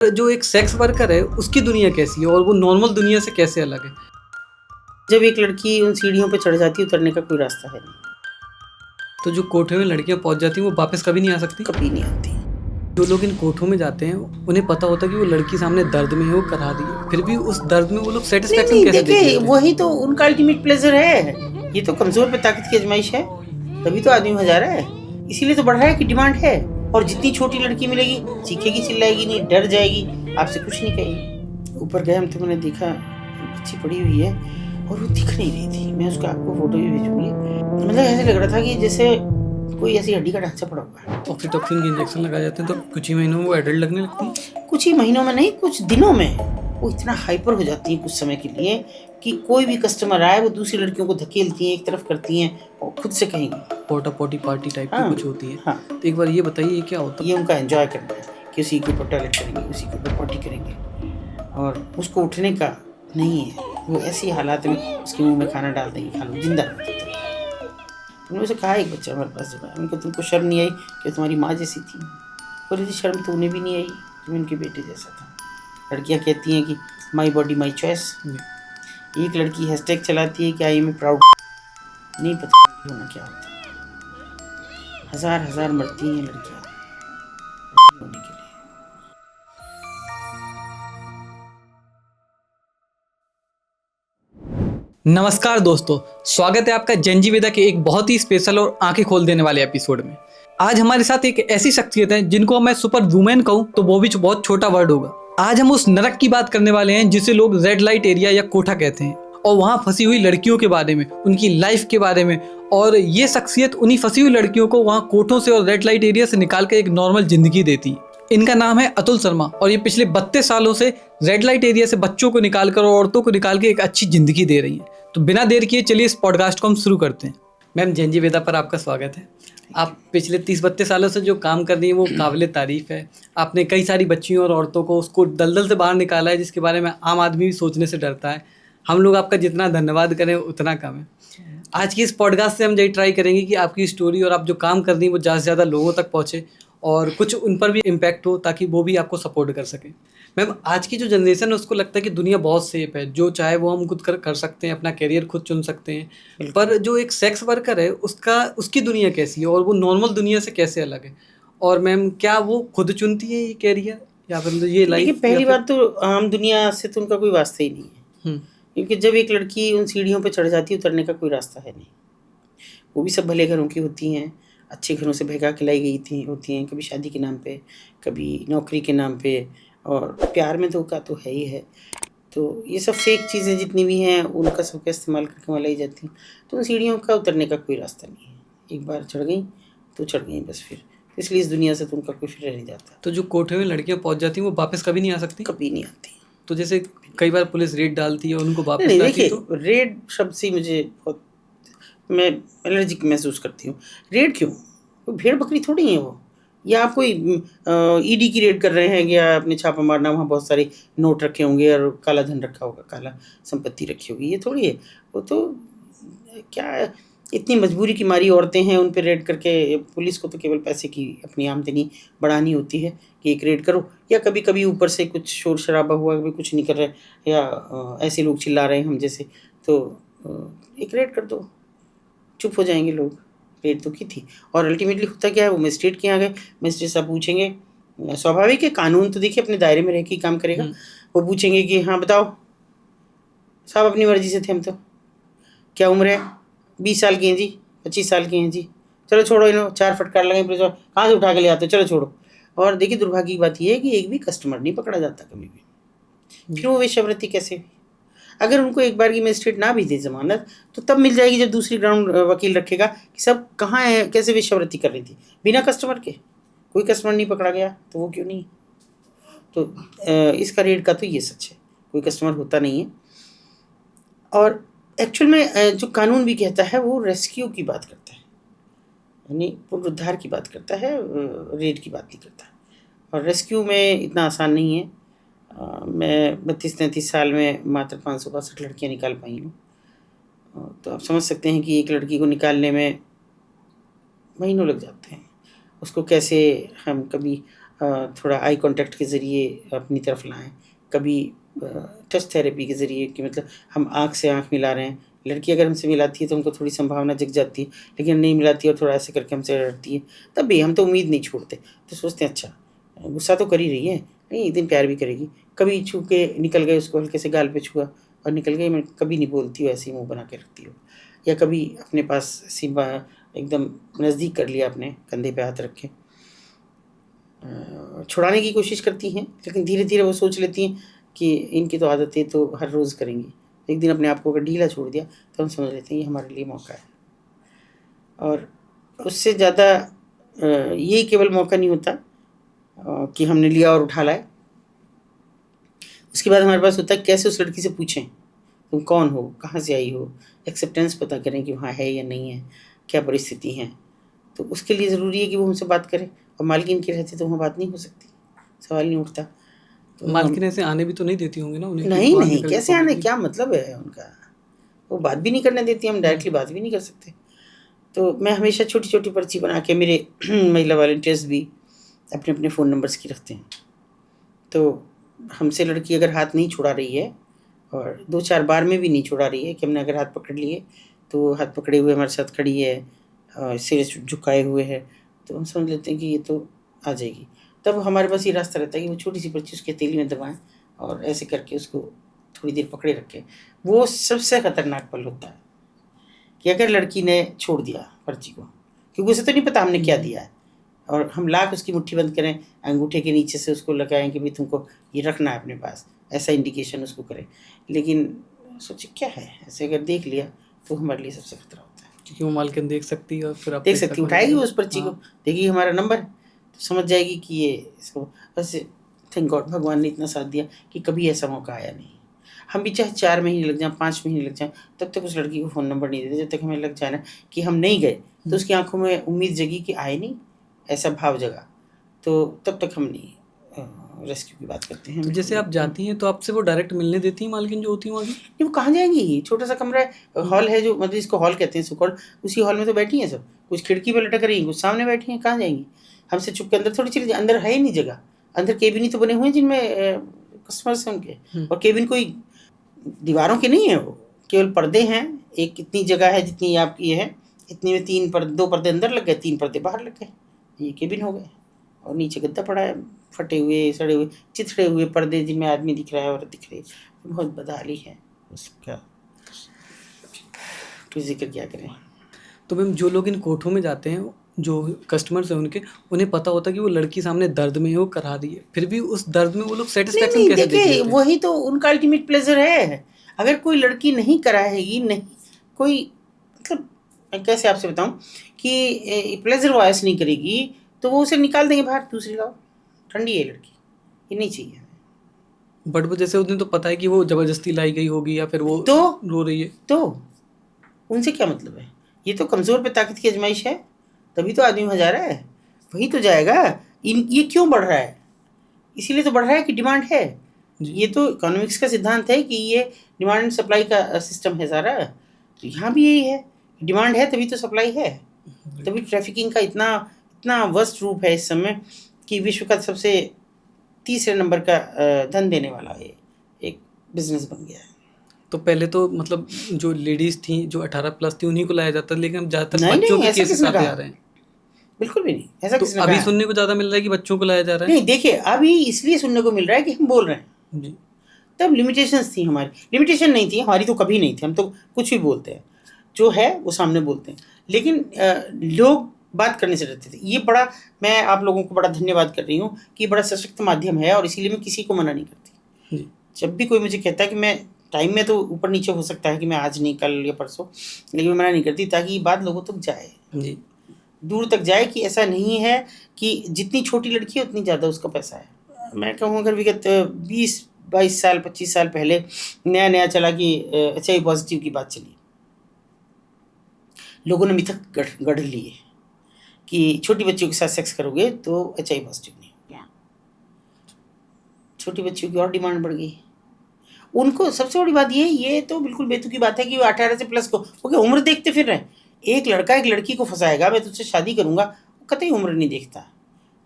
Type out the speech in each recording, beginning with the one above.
जो एक sex worker है उसकी दुनिया कैसी है और वो नॉर्मल दुनिया से कैसे अलग है? जब एक लड़की उन सीढ़ियों पे चढ़ जाती है, उतरने का कोई रास्ता है नहीं, तो जो कोठे में लड़कियां पहुंच जाती हैं वो वापस कभी नहीं आ सकती? कभी नहीं आती। जो लोग इन कोठों में जाते हैं उन्हें पता होता है कि वो लड़की सामने दर्द में है, वो करा दी है, फिर भी उस दर्द में वो लोग नहीं सेटिस्फेक्शन नहीं, कैसे देख देखिए लेते हैं? वही तो उनका अल्टीमेट प्लेजर है। ये तो कमजोर पे ताकत की आजमाइश है, तभी तो आदमी वहाँ जा रहा है। इसीलिए तो बढ़ रहा है कि डिमांड है। और जितनी छोटी लड़की मिलेगी, चीखेगी चिल्लाएगी नहीं, डर जाएगी, आपसे कुछ नहीं कहेगी। ऊपर गए हम तो मैंने देखा बच्ची पड़ी हुई है और वो दिख नहीं रही थी। मैं उसका आपको फोटो भी भेजूंगी। मतलब ऐसे लग रहा था कि जैसे कोई ऐसी हड्डी का ढांचा पड़ा हुआ है। ऑक्सीटोसिन के इंजेक्शन लगाए जाते हैं तो कुछ ही महीनों में वो एडल्ट लगने लगती है। कुछ ही महीनों में नहीं, कुछ दिनों में वो इतना हाइपर हो जाती है कुछ समय के लिए कि कोई भी कस्टमर आए वो दूसरी लड़कियों को धकेलती हैं, एक तरफ करती हैं और खुद से कहेंगी। पोटा पोटी पार्टी टाइप की हाँ, कुछ होती है। हाँ। तो एक बार ये बताइए ये क्या होता ये उनका एंजॉय करना है कि उसी के ऊपर टॉयलेट करेंगे, उसी के ऊपर पॉटी करेंगे और उसको उठने का नहीं है। वो ऐसी हालात में उसके मुंह में खाना डाल देंगे, खा लो जिंदा रहता है। उन्होंने उसे कहा, एक बच्चा हमारे पास जब आया, उनको तुमको शर्म नहीं आई कि तुम्हारी माँ जैसी थी? और यदि शर्म तो उन्हें भी नहीं आई, तुम उनके बेटे जैसा था। लड़कियाँ कहती हैं कि माई बॉडी माई चॉइस। एक लड़की हैशटैग चलाती है कि आई एम प्राउड। नहीं पता होना क्या होता है। हजार हजार मरती हैं लड़कियाँ होने के लिए। नमस्कार दोस्तों, स्वागत है आपका जेनजी वेदा के एक बहुत ही स्पेशल और आंखें खोल देने वाले एपिसोड में। आज हमारे साथ एक ऐसी शख्सियत है जिनको मैं सुपर वुमेन कहूं तो वो भी बहुत छोटा वर्ड होगा। आज हम उस नरक की बात करने वाले हैं जिसे लोग रेड लाइट एरिया या कोठा कहते हैं, और वहां फंसी हुई लड़कियों के बारे में, उनकी लाइफ के बारे में। और ये शख्सियत उन्हीं फंसी हुई लड़कियों को वहां कोठों से और रेड लाइट एरिया से निकाल कर एक नॉर्मल जिंदगी देती है। इनका नाम है अतुल शर्मा और ये पिछले 32 सालों से रेड लाइट एरिया से बच्चों को निकालकर और औरतों को निकाल के एक अच्छी जिंदगी दे रही हैं। तो बिना देर किए चलिए इस पॉडकास्ट को हम शुरू करते हैं। मैम, जेनजी वेदा पर आपका स्वागत है। आप पिछले 30-32 सालों से जो काम कर रही हैं वो काबिल तारीफ है। आपने कई सारी बच्चियों और औरतों को उसको दलदल से बाहर निकाला है जिसके बारे में आम आदमी भी सोचने से डरता है। हम लोग आपका जितना धन्यवाद करें उतना कम है। आज की इस पॉडकास्ट से हम यही ट्राई करेंगे कि आपकी स्टोरी और आप जो काम कर रही हैं वो ज़्यादा से ज़्यादा लोगों तक पहुँचे और कुछ उन पर भी इम्पैक्ट हो ताकि वो भी आपको सपोर्ट कर सकें। मैम, आज की जो जनरेशन है उसको लगता है कि दुनिया बहुत सेफ है, जो चाहे वो हम खुद कर सकते हैं, अपना करियर खुद चुन सकते हैं। पर जो एक सेक्स वर्कर है उसकी दुनिया कैसी है और वो नॉर्मल दुनिया से कैसे अलग है? और मैम, क्या वो खुद चुनती है ये करियर या फिर ये देखिए, लाइफ या पहली फिर? बात तो आम दुनिया से तो उनका कोई वास्ता ही नहीं है। क्योंकि जब एक लड़की उन सीढ़ियों पे चढ़ जाती है, उतरने का कोई रास्ता है नहीं। वो भी सब भले घरों की होती हैं, अच्छे घरों से भगा के लाई गई होती हैं, कभी शादी के नाम पे, कभी नौकरी के नाम पे, और प्यार में धोखा तो है ही है। तो ये सब फेक चीज़ें जितनी भी हैं उनका सबका इस्तेमाल करके वहाँ लाई जाती हैं। तो उन सीढ़ियों का उतरने का कोई रास्ता नहीं है। एक बार चढ़ गई तो चढ़ गई बस। फिर इसलिए इस दुनिया से तो उनका कोई फिर रह नहीं जाता। तो जो कोठे में लड़कियां पहुंच जाती हैं वो वापस कभी नहीं आ सकती? कभी नहीं आती। तो जैसे कई बार पुलिस रेड डालती है और उनको वापस नहीं, लाती देखिए, है तो? रेड शब्द से ही मुझे बहुत, मैं एलर्जिक महसूस करती हूँ। रेड क्यों? कोई भेड़ बकरी थोड़ी है वो। या आप कोई ईडी की रेड कर रहे हैं या अपने छापा मारना, वहाँ बहुत सारे नोट रखे होंगे और काला धन रखा होगा, काला संपत्ति रखी होगी, ये थोड़ी है। वो तो क्या, इतनी मजबूरी की मारी औरतें हैं, उन पे रेड करके पुलिस को तो केवल पैसे की अपनी आमदनी बढ़ानी होती है कि एक रेड करो। या कभी कभी ऊपर से कुछ शोर शराबा हुआ, कभी कुछ नहीं कर रहे या ऐसे लोग चिल्ला रहे हैं हम जैसे, तो एक रेड कर दो, चुप हो जाएंगे लोग। रेड तो की थी। और अल्टीमेटली होता क्या है, वो मजिस्ट्रेट के यहाँ गए, मजिस्ट्रेट साहब पूछेंगे, स्वाभाविक है, कानून तो देखिए अपने दायरे में रह के ही काम करेगा। वो पूछेंगे कि हाँ बताओ साहब, अपनी मर्जी से थे हम तो, क्या उम्र है? 20 साल की हैं जी, 25 साल की हैं जी, चलो छोड़ो इन्हों, 4 फटकार लगाए पुलिस वाले, कहाँ से उठा के ले आते हो, चलो छोड़ो। और देखिए, दुर्भाग्य की बात यह है कि एक भी कस्टमर नहीं पकड़ा जाता कभी भी। फिर वो वेश्यावृत्ति कैसे हुई? अगर उनको एक बार की मजिस्ट्रेट ना भी दे जमानत तो तब मिल जाएगी जब दूसरी ग्राउंड वकील रखेगा कि सब कहाँ है, कैसे वेश्यावृत्ति कर रही थी बिना कस्टमर के। कोई कस्टमर नहीं पकड़ा गया तो वो क्यों नहीं? तो इसका रेट का तो ये सच है, कोई कस्टमर होता नहीं है। और एक्चुअल में जो कानून भी कहता है वो रेस्क्यू की बात करता है, यानी पुनरुद्धार की बात करता है, रेड की बात नहीं करता। और रेस्क्यू में इतना आसान नहीं है। मैं 32-33 साल में मात्र 562 लड़कियाँ निकाल पाई हूँ। तो आप समझ सकते हैं कि एक लड़की को निकालने में महीनों लग जाते हैं। उसको कैसे हम कभी थोड़ा आई कांटेक्ट के ज़रिए अपनी तरफ लाएं, कभी टच थेरेपी के ज़रिए कि मतलब हम आँख से आँख मिला रहे हैं। लड़की अगर हमसे मिलाती है तो हमको थोड़ी संभावना जग जाती है, लेकिन नहीं मिलाती है और थोड़ा ऐसे करके हमसे डरती है, तब भी हम तो उम्मीद नहीं छोड़ते। तो सोचते हैं अच्छा गुस्सा तो कर ही रही है, नहीं एक दिन प्यार भी करेगी। कभी छू के निकल गए, उसको हल्के से गाल पे छुआ और निकल गई, मैं कभी नहीं बोलती हूँ, ऐसे ही मुँह बना के रखती हूँ। या कभी अपने पास सिम्बा एकदम नज़दीक कर लिया, अपने कंधे पे हाथ रख के छुड़ाने की कोशिश करती हैं, लेकिन धीरे धीरे वो सोच लेती हैं कि इनकी तो आदत है, तो हर रोज़ करेंगी। एक दिन अपने आप को अगर ढीला छोड़ दिया तो हम समझ लेते हैं ये हमारे लिए मौका है। और उससे ज़्यादा ये केवल मौका नहीं होता कि हमने लिया और उठा लाए। उसके बाद हमारे पास होता है कैसे उस लड़की से पूछें तुम कौन हो, कहाँ से आई हो, एक्सेप्टेंस पता करें कि वहाँ है या नहीं है, क्या परिस्थिति है। तो उसके लिए ज़रूरी है कि वो हमसे बात करे, और मालकिन के रहते तो वहाँ बात नहीं हो सकती, सवाल नहीं उठता। तो मालकिन ऐसे आने भी तो नहीं देती होंगी ना उन्हें कि नहीं बाहर नहीं, निकल के कैसे आने, publicly- क्या मतलब है उनका, वो बात भी नहीं करने देती, हम डायरेक्टली बात भी नहीं कर सकते। तो मैं हमेशा छोटी छोटी पर्ची बना के, मेरे महिला वॉलंटियर्स भी अपने अपने फ़ोन नंबर्स की रखते हैं। तो हमसे लड़की अगर हाथ नहीं छुड़ा रही है, और 2-4 बार में भी नहीं छुड़ा रही है, कि हमने अगर हाथ पकड़ लिए तो हाथ पकड़े हुए हमारे साथ खड़ी है, सिर झुकाए हुए है, तो हम समझ लेते हैं कि ये तो आ जाएगी। तब हमारे पास ये रास्ता रहता है कि वो छोटी सी पर्ची उसके हथेली में दबाएं और ऐसे करके उसको थोड़ी देर पकड़े रखें। वो सबसे खतरनाक पल होता है कि अगर लड़की ने छोड़ दिया पर्ची को, क्योंकि उसे तो नहीं पता हमने क्या दिया है, और हम लाख उसकी मुट्ठी बंद करें, अंगूठे के नीचे से उसको लगाएं कि भाई तुमको ये रखना है अपने पास, ऐसा इंडिकेशन उसको करें। लेकिन सोचे क्या है, ऐसे अगर देख लिया तो हमारे लिए सबसे खतरा होता है। क्योंकि वो मालकिन देख सकती है और फिर देख सकती, उठाएगी वो उस पर्ची को, हाँ। देखेगी हमारा नंबर, तो समझ जाएगी कि ये इसको। बस थैंक गॉड, भगवान ने इतना साथ दिया कि कभी ऐसा मौका आया नहीं। हम भी चाहे 4 महीने लग जाएं, 5 महीने लग जाएं, तब तक उस लड़की को फ़ोन नंबर नहीं देते, जब तक हमें लग जाए ना कि हम नहीं गए, तो उसकी आंखों में उम्मीद जगी कि आए नहीं, ऐसा भाव जगा, तो तब तक हम नहीं रेस्क्यू की बात करते हैं। तो जैसे आप जाती हैं तो आपसे वो डायरेक्ट मिलने देती हैं मालकिन जो होती है वहाँ की? नहीं, वो कहाँ जाएंगी, छोटा सा कमरा है, हॉल है, जो मतलब इसको हॉल कहते हैं सो कॉल्ड, उसी हॉल में तो बैठी हैं सब, कुछ खिड़की पे लटक रही हैं, कुछ सामने बैठी हैं, कहाँ जाएंगी। हमसे चुप के अंदर थोड़ी चली जाए, अंदर है ही नहीं जगह, अंदर केबिन ही तो बने हुए हैं जिनमें कस्टमर्स हैं उनके, और केबिन कोई दीवारों के नहीं है, वो केवल पर्दे हैं। एक इतनी जगह है जितनी आपकी ये है, इतनी में 3 पर्दे, 2 पर्दे अंदर लग गए, 3 पर्दे बाहर लग गए, ये केबिन हो गए। और नीचे गद्दा पड़ा है, फटे हुए, सड़े हुए, चिथड़े हुए पर्दे जिनमें आदमी दिख रहा है, औरत दिख रही है, बहुत बदहाली है उसका, तो जिक्र क्या करें। तो मैम जो लोग इन कोठों में जाते हैं, जो कस्टमर्स हैं उनके, उन्हें पता होता है कि वो लड़की सामने दर्द में है, वो करा रही है, फिर भी उस दर्द में वो लोग नहीं सेटिस्फेक्शन नहीं, कैसे देख देखिए लेते हैं? वही तो उनका अल्टीमेट प्लेजर है। अगर कोई लड़की नहीं कराएगी, नहीं कोई, मतलब मैं कैसे आपसे बताऊं कि प्लेजर वॉयस नहीं करेगी, तो वो उसे निकाल देंगे बाहर, दूसरी लाओ, ठंडी है लड़की, ये नहीं चाहिए हमें। बट वो जैसे उन्हें तो पता है कि वो जबरदस्ती लाई गई होगी या फिर वो तो रो रही है। तो उनसे क्या मतलब है, ये तो कमज़ोर पे ताकत की आजमाइश है, तभी तो आदमी वहाँ जा रहा है, वही तो जाएगा। ये क्यों बढ़ रहा है, इसीलिए तो बढ़ रहा है कि डिमांड है। जी। ये तो इकोनॉमिक्स का सिद्धांत है कि ये डिमांड एंड सप्लाई का सिस्टम है सारा। तो यहाँ भी यही है, डिमांड है तभी तो सप्लाई है, तभी ट्रैफिकिंग का इतना इतना वर्स्ट रूप है इस समय कि विश्व का सबसे तीसरे नंबर का धन देने वाला ये एक बिजनेस बन गया है। तो पहले तो मतलब जो लेडीज थी जो 18+ थी उन्हीं को लाया जाता है, लेकिन अब ज़्यादातर नहीं बच्चों नहीं, के ऐसा केसेस किसने आते कहा, आ रहे हैं। बिल्कुल भी नहीं, ऐसा तो किसने अभी कहा। सुनने को ज़्यादा मिल रहा है कि बच्चों को लाया जा रहा है। नहीं देखिए, अभी इसलिए सुनने को मिल रहा है कि हम बोल रहे हैं, जी। तब लिमिटेशंस थी हमारी, लिमिटेशन नहीं थी हमारी, तो कभी नहीं थी, हम तो कुछ भी बोलते हैं, जो है वो सामने बोलते हैं, लेकिन लोग बात करने से डरते थे। ये बड़ा, मैं आप लोगों को बड़ा धन्यवाद कर रही हूँ कि बड़ा सशक्त माध्यम है, और इसीलिए मैं किसी को मना नहीं करती। जी। जब भी कोई मुझे कहता है कि मैं टाइम में तो ऊपर नीचे हो सकता है कि मैं आज नहीं कल या परसों, लेकिन मैं मना नहीं करती, ताकि ये बात लोगों तक जाए, जी। दूर तक जाए, कि ऐसा नहीं है कि जितनी छोटी लड़की है उतनी ज़्यादा उसका पैसा है। मैं कहूँ अगर विगत 20-22 साल 25 साल पहले नया नया चला कि HIV पॉजिटिव की बात चली, लोगों ने मिथक गढ़ लिए कि छोटी बच्चियों के साथ सेक्स करोगे तो HIV पॉजिटिव नहीं होगा। छोटी बच्चियों की और डिमांड बढ़ गई। उनको सबसे बड़ी बात ये तो बिल्कुल बेतुकी बात है कि वो 18 से प्लस को, वो क्या उम्र देखते फिर रहे हैं। एक लड़का एक लड़की को फंसाएगा, मैं तुझसे शादी करूंगा, वो कतई उम्र नहीं देखता,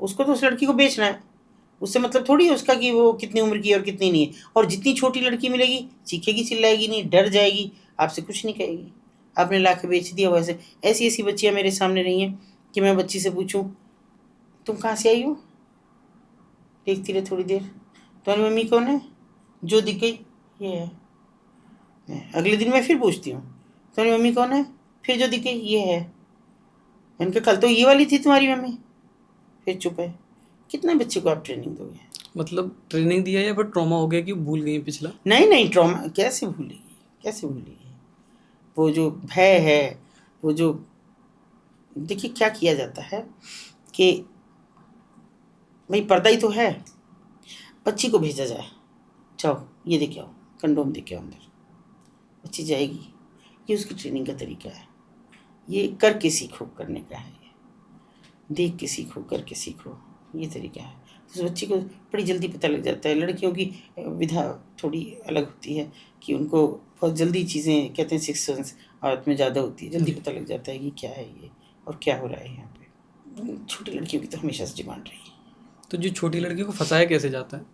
उसको तो उस लड़की को बेचना है। उससे मतलब थोड़ी है उसका कि वो कितनी उम्र की है और कितनी नहीं है। और जितनी छोटी लड़की मिलेगी, चीखेगी चिल्लाएगी नहीं, डर जाएगी, आपसे कुछ नहीं कहेगी, आपने ला के बेच दिया। वैसे ऐसी ऐसी बच्चियाँ मेरे सामने रही हैं कि मैं बच्ची से पूछूं तुम कहाँ से आई हो, देखती रहे थोड़ी देर, तुम्हारी मम्मी कौन है, जो दिख गई ये है। अगले दिन मैं फिर पूछती हूँ तुम्हारी मम्मी कौन है, फिर जो दिख गई ये है। मैंने कहा कल तो ये वाली थी तुम्हारी मम्मी, फिर चुप है। कितने बच्चे को आप ट्रेनिंग दोगे? मतलब ट्रेनिंग दिया या फिर ट्रॉमा हो गया कि भूल गई पिछला? नहीं नहीं, ट्रॉमा कैसे भूलेगी, कैसे भूलेगी? वो जो भय है, वो जो, देखिए क्या किया जाता है कि भाई पर्दा ही तो है, बच्ची को भेजा जाए, जाओ ये देखे आओ, कंडोम देखे आओ अंदर, बच्ची जाएगी। ये उसकी ट्रेनिंग का तरीका है, ये करके सीखो करने का है, ये देख के सीखो करके सीखो, ये तरीका है। तो उस बच्ची को बड़ी जल्दी पता लग जाता है। लड़कियों की विधा थोड़ी अलग होती है कि उनको बहुत जल्दी चीज़ें, कहते हैं सिक्स सेंस औरत में ज़्यादा होती है, जल्दी पता लग जाता है कि क्या है ये और क्या हो रहा है यहाँ पे। छोटी लड़कियों की तो हमेशा से डिमांड रही है। तो जो छोटी लड़की को फंसाया कैसे जाता है?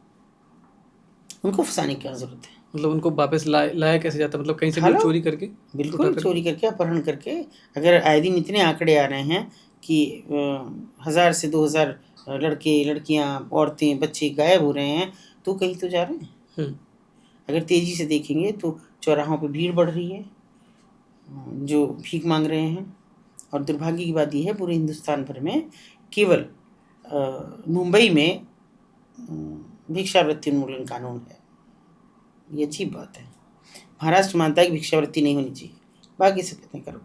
उनको फंसाने की क्या ज़रूरत है? मतलब उनको वापस लाया कैसे जाता है? मतलब कहीं से भी हेलो, चोरी करके, उठा बिल्कुल करके? चोरी करके, अपहरण करके। अगर आए दिन इतने आंकड़े आ रहे हैं कि 1000 से 2000 लड़के लड़कियां औरतें बच्चे गायब हो रहे हैं, तो कहीं तो जा रहे हैं। हम्म, अगर तेज़ी से देखेंगे तो चौराहों पे भीड़ बढ़ रही है, जो भीख मांग रहे हैं। और दुर्भाग्य की बात यह है पूरे हिंदुस्तान भर में केवल मुंबई में भिक्षावृत्ति उन्मूलन कानून है। ये अच्छी बात है। महाराष्ट्र मानता है कि भिक्षावृत्ति नहीं होनी चाहिए, बाकी सब कहते हैं करो,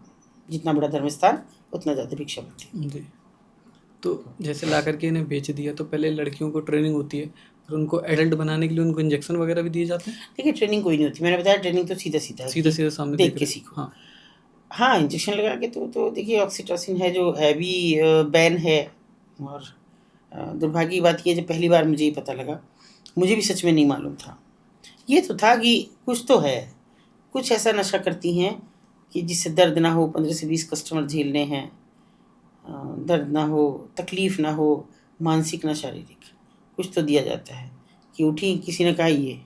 जितना बड़ा धर्म स्थान उतना ज़्यादा भिक्षावृत्ति। जी। तो जैसे ला करके इन्हें बेच दिया, तो पहले लड़कियों को ट्रेनिंग होती है, फिर उनको एडल्ट बनाने के लिए उनको इंजेक्शन वगैरह भी दिए जाते हैं? देखिए ट्रेनिंग कोई नहीं होती, मैंने बताया ट्रेनिंग तो सीधा सीधा है सीधा कि सीधा सामने देख देख के रहे हैं। सीखो। हाँ। हाँ, इंजेक्शन लगा के तो देखिए ऑक्सीटोसिन है जो हैवी बैन है। और दुर्भाग्य की बात ये है, जब पहली बार मुझे ये पता लगा, मुझे भी सच में नहीं मालूम था। ये तो था कि कुछ तो है, कुछ ऐसा नशा करती हैं कि जिससे दर्द ना हो, 15 से 20 कस्टमर झेलने हैं, दर्द ना हो, तकलीफ़ ना हो, मानसिक ना शारीरिक। कुछ तो दिया जाता है कि उठी, किसी ने कहा ये,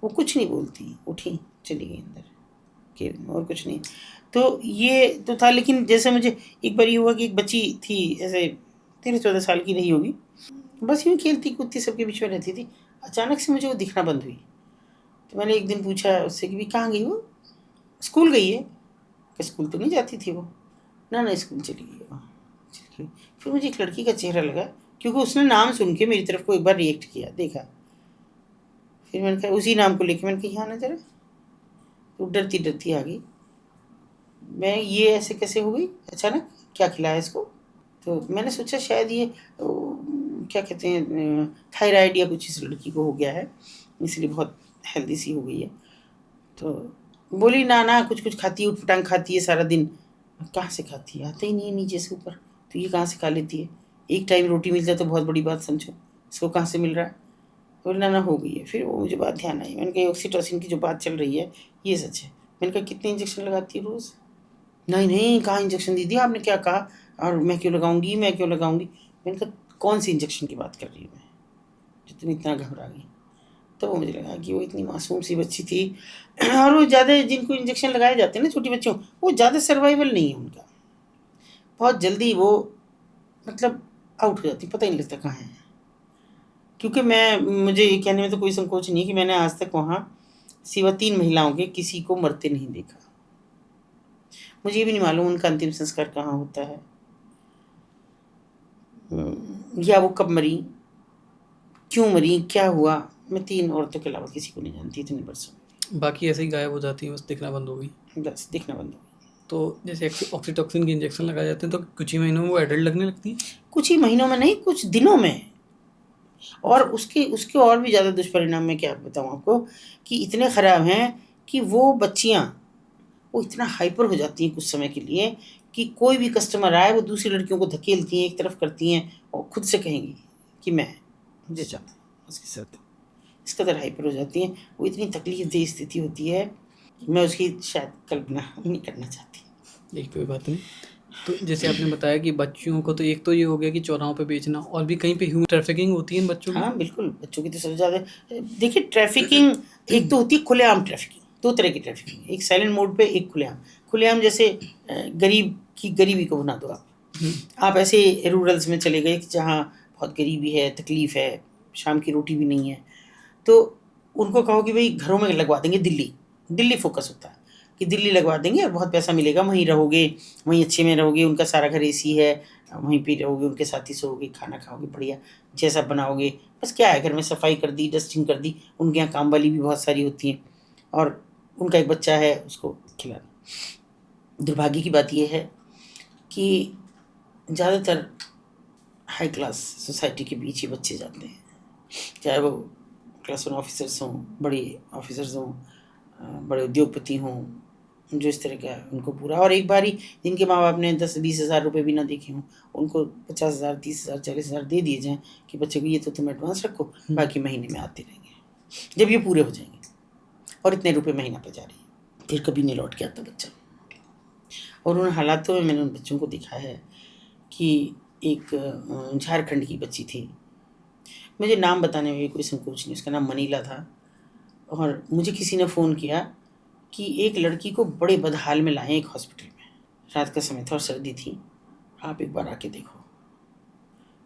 वो कुछ नहीं बोलती, उठी चली गई अंदर के, और कुछ नहीं। तो ये तो था। लेकिन जैसे मुझे एक बार ये हुआ कि एक बच्ची थी, ऐसे 13-14 साल की रही होगी, बस यूँ खेलती कूदती सबके बीच में रहती थी। अचानक से मुझे वो दिखना बंद हुई। तो मैंने एक दिन पूछा उससे कि भी कहाँ गई वो? स्कूल गई है। कि स्कूल तो नहीं जाती थी वो। ना स्कूल चली गई है वो, चली गई। फिर मुझे एक लड़की का चेहरा लगा, क्योंकि उसने नाम सुन के मेरी तरफ को एक बार रिएक्ट किया, देखा। फिर मैंने कहा उसी नाम को लेके, मैंने कहा यहाँ ना जरा। तो डरती डरती आ गई। मैं ये ऐसे कैसे हो गई अचानक, क्या खिलाया इसको? तो मैंने सोचा शायद ये क्या कहते हैं थायराइड या कुछ इस लड़की को हो गया है, इसलिए बहुत हेल्दी सी हो गई है। तो बोली ना कुछ कुछ खाती है, उटपटांग खाती है सारा दिन। कहाँ से खाती है, आता ही नहीं है नीचे से ऊपर, तो ये कहाँ से खा लेती है? एक टाइम रोटी मिल जाए तो बहुत बड़ी बात समझो, इसको कहाँ से मिल रहा है? बोली ना हो गई है। फिर वो मुझे बात ध्यान आई, मैंने कहा ऑक्सीटोसिन की जो बात चल रही है ये सच है। मैंने कहा कितने इंजेक्शन लगाती है रोज़? नहीं कहाँ इंजेक्शन दीदी, आपने क्या कहा, और मैं क्यों लगाऊंगी, मैं क्यों लगाऊंगी? मैंने कहा कौन सी इंजेक्शन की बात कर रही हूँ मैं, जितनी इतना घबरा गई। तो वो मुझे लगा कि वो इतनी मासूम सी बच्ची थी। और वो ज़्यादा जिनको इंजेक्शन लगाए जाते हैं ना छोटी बच्चों, वो ज़्यादा सर्वाइवल नहीं है उनका, बहुत जल्दी वो मतलब आउट हो जाती, पता ही नहीं लगता कहाँ है। क्योंकि मुझे ये कहने में तो कोई संकोच नहीं है कि मैंने आज तक वहाँ सिवा 3 महिलाओं के किसी को मरते नहीं देखा। मुझे ये भी नहीं मालूम उनका अंतिम संस्कार कहाँ होता है, या वो कब मरी, क्यों मरी, क्या हुआ। मैं 3 औरतों के अलावा किसी को नहीं जानती इतने वर्षों में। बाकी ऐसे ही गायब हो जाती है, बस दिखना बंद हो गई। बस दिखना बंद हो गया। तो जैसे ऑक्सीटोसिन के इंजेक्शन लगाए जाते हैं, तो कुछ ही महीनों में वो एडल्ट लगने लगती है? कुछ ही महीनों में नहीं, कुछ दिनों में। और उसके उसके और भी ज़्यादा दुष्परिणाम मैं क्या बताऊँ आपको, कि इतने ख़राब हैं कि वो बच्चियाँ वो इतना हाइपर हो जाती हैं कुछ समय के लिए कि कोई भी कस्टमर आए वो दूसरी लड़कियों को धकेलती हैं, एक तरफ करती हैं और खुद से कहेंगी कि मैं मुझे जाना है उसके साथ। इस कदर हाइपर हो जाती हैं, वो इतनी तकलीफ दह स्थिति होती है, मैं उसकी शायद कल्पना नहीं करना चाहती। यही कोई बात नहीं। तो जैसे आपने बताया कि बच्चियों को, तो एक तो ये हो गया कि चौराहों पे बेचना, और भी कहीं पे ह्यूमन ट्रैफिकिंग होती है इन बच्चों की। हाँ बिल्कुल, बच्चों की तो सबसे ज़्यादा। देखिए ट्रैफिकिंग एक तो होती है खुलेआम ट्रैफिकिंग, दो तरह की ट्रैफिकिंग, एक साइलेंट मोड पे, एक खुलेआम। खुलेआम जैसे गरीब की गरीबी को बना दो आप। आप ऐसे रूरल्स में चले गए कि जहाँ बहुत गरीबी है, तकलीफ है, शाम की रोटी भी नहीं है, तो उनको कहो कि भाई घरों में लगवा देंगे दिल्ली। दिल्ली फोकस होता है कि दिल्ली लगवा देंगे और बहुत पैसा मिलेगा, वहीं रहोगे, वहीं अच्छे में रहोगे, उनका सारा घर एसी है, वहीं पे रहोगे, उनके साथ ही सोओगे, खाना खाओगे बढ़िया जैसा बनाओगे। बस क्या है, घर में सफाई कर दी, डस्टिंग कर दी, उनके यहाँ काम वाली भी बहुत सारी होती हैं, और उनका एक बच्चा है उसको खिलाना। दुर्भाग्य की बात यह है कि ज़्यादातर हाई क्लास सोसाइटी के बीच ये बच्चे जाते हैं, चाहे वो क्लास वन ऑफिसर्स हों, बड़े ऑफिसर्स हों, बड़े उद्योगपति हों, जो इस तरह का उनको पूरा, और एक बार ही जिनके माँ बाप ने 10-20 हज़ार रुपये भी ना देखे हों, उनको 50,000, 30,000, 40,000 दे दिए जाएँ कि बच्चे को ये तो तुम एडवांस रखो, बाकी महीने में आते रहेंगे। जब ये पूरे हो जाएंगे और इतने रुपये महीना पे जा रही है, फिर कभी नहीं लौट के आता बच्चा। और उन हालातों में मैंने उन बच्चों को देखा है कि एक झारखंड की बच्ची थी, मुझे नाम बताने में भी कोई संकोच नहीं, उसका नाम मनीला था, और मुझे किसी ने फ़ोन किया कि एक लड़की को बड़े बदहाल में लाए एक हॉस्पिटल में। रात का समय था और सर्दी थी, आप एक बार आके देखो।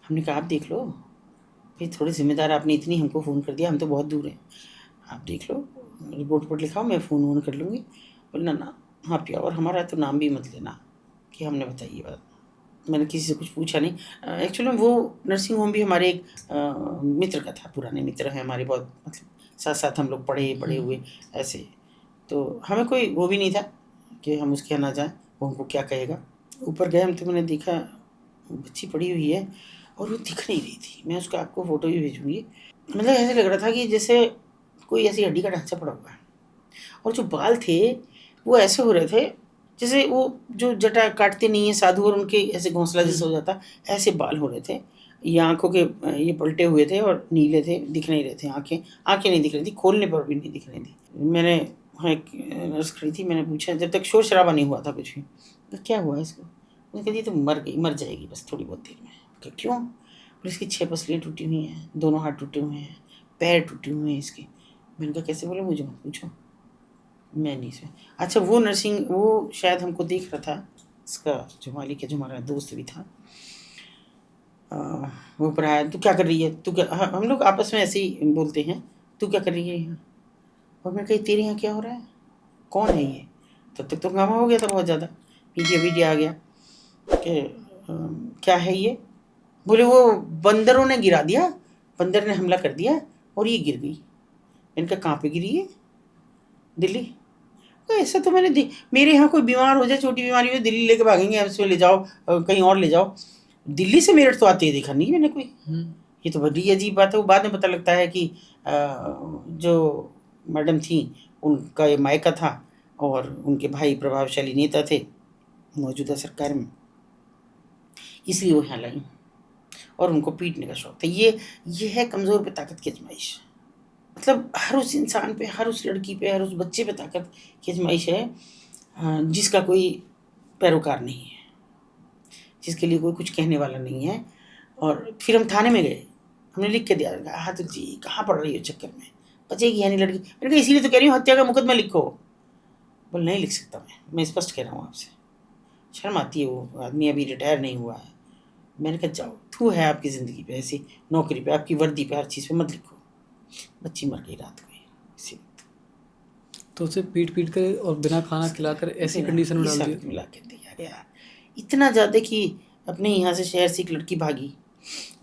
हमने कहा आप देख लो भाई, थोड़े ज़िम्मेदार, आपने इतनी हमको फ़ोन कर दिया, हम तो बहुत दूर हैं, आप देख लो, रिपोर्ट वोट लिखाओ, मैं फ़ोन वोन कर लूँगी। बोले ना हाँ पिया, और हमारा तो नाम भी मत लेना कि हमने बताई ये बात। मैंने किसी से कुछ पूछा नहीं। एक्चुअली वो नर्सिंग होम भी हमारे एक मित्र का था, पुराने मित्र हैं हमारे बहुत, मतलब साथ साथ हम लोग पढ़े बड़े हुए ऐसे, तो हमें कोई वो भी नहीं था कि हम उसके यहाँ ना जाएं, वो हमको क्या कहेगा। ऊपर गए हम तो मैंने देखा बच्ची पड़ी हुई है और वो दिख नहीं रही थी, मैं उसका आपको फ़ोटो भी भेजूँगी। मतलब ऐसे लग रहा था कि जैसे कोई ऐसी हड्डी का ढांचा पड़ा हुआ है, और जो बाल थे वो ऐसे हो रहे थे जैसे वो जो जटा काटते नहीं है साधु, और उनके ऐसे घोंसला जैसे हो जाता, ऐसे बाल हो रहे थे। ये आँखों के ये पलटे हुए थे और नीले थे, दिख नहीं रहे थे, आँखें आँखें नहीं दिख रही थी, खोलने पर भी नहीं दिख रही थी। मैंने वहाँ एक नर्स खड़ी थी, मैंने पूछा, जब तक शोर शराबा नहीं हुआ था कुछ भी, तो क्या हुआ इसको? उसने कहा ये तो मर गई, मर जाएगी बस थोड़ी बहुत देर में। कहा क्यों? बोले इसकी 6 पसलियाँ टूटी हुई हैं, दोनों हाथ टूटे हुए हैं, पैर टूटे हुए हैं इसके। मैंने कहा कैसे? बोले मुझे मत पूछो, मैं नहीं से। अच्छा वो नर्सिंग वो शायद हमको देख रहा था, इसका जो मालिक है, जो हमारा दोस्त भी था, वो ऊपर आया, तू क्या कर रही है, तू क्या, हम लोग आपस में ऐसे ही बोलते हैं, तू क्या कर रही है यहाँ? और मैं कही तेरे यहाँ क्या हो रहा है, कौन है ये? तब तक तो हंगामा हो गया था बहुत ज़्यादा, मीडिया वीडिया आ गया कि क्या है ये? बोले वो बंदरों ने गिरा दिया, बंदर ने हमला कर दिया और ये गिर गई। मैंने कहा कहाँ पे गिरी है? दिल्ली। तो ऐसा तो मेरे यहाँ कोई बीमार हो जाए, छोटी बीमारी में दिल्ली लेके भागेंगे, एम्स में ले जाओ, कहीं और ले जाओ, दिल्ली से मेरठ तो आते ही देखा नहीं मैंने कोई। ये तो बड़ी अजीब बात है। वो बाद में पता लगता है कि जो मैडम थी उनका ये मायका था, और उनके भाई प्रभावशाली नेता थे मौजूदा सरकार में, इसलिए वो यहाँ लाई, और उनको पीटने का शौक था। ये है कमज़ोर पे ताकत की आजमाइश। मतलब हर उस इंसान पे, हर उस लड़की पे, हर उस बच्चे पे ताकत की आजमाइश है, जिसका कोई पैरोकार नहीं है, जिसके लिए कोई कुछ कहने वाला नहीं है। और फिर हम थाने में गए, हमने लिख के दिया, हाँ तो जी कहाँ पड़ रही हो चक्कर में, बचेगी यानी लड़की। मैंने कहा इसीलिए तो कह रही हूँ हत्या का मुकदमा लिखो। बोल नहीं लिख सकता, मैं स्पष्ट कह रहा हूँ आपसे, शर्म आती है, वो आदमी अभी रिटायर नहीं हुआ है। मैंने कहा जाओ, थू है आपकी ज़िंदगी पे, ऐसी नौकरी पे, आपकी वर्दी पे, हर चीज़ पे मत लिखो। बच्ची मर गई रात को इसी तो उसे पीट पीट कर और बिना खाना खिलाकर ऐसी कंडीशन में डाल दिया। मिला के दिया गया, इतना ज़्यादा कि अपने यहाँ से शहर से एक लड़की भागी,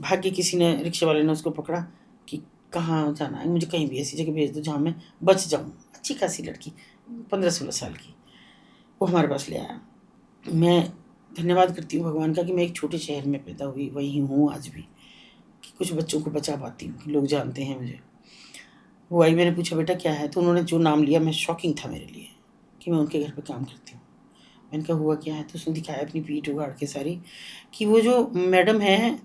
भाग के किसी ने, रिक्शे वाले ने उसको पकड़ा कि कहाँ जाना है, मुझे कहीं भी ऐसी जगह भेज दो जहाँ मैं बच जाऊँ। अच्छी खासी लड़की, 15-16 साल की, वो हमारे पास ले आया। मैं धन्यवाद करती हूँ भगवान का कि मैं एक छोटे शहर में पैदा हुई, वही हूँ आज भी, कि कुछ बच्चों को बचा पाती हूँ, लोग जानते हैं मुझे। वो आई, मैंने पूछा बेटा क्या है, तो उन्होंने जो नाम लिया, मैं शॉकिंग था मेरे लिए कि मैं उनके घर पे काम करती हूँ। मैंने कहा हुआ क्या है, तो उसने दिखाया अपनी पीठ उगाड़ के सारी, कि वो जो मैडम है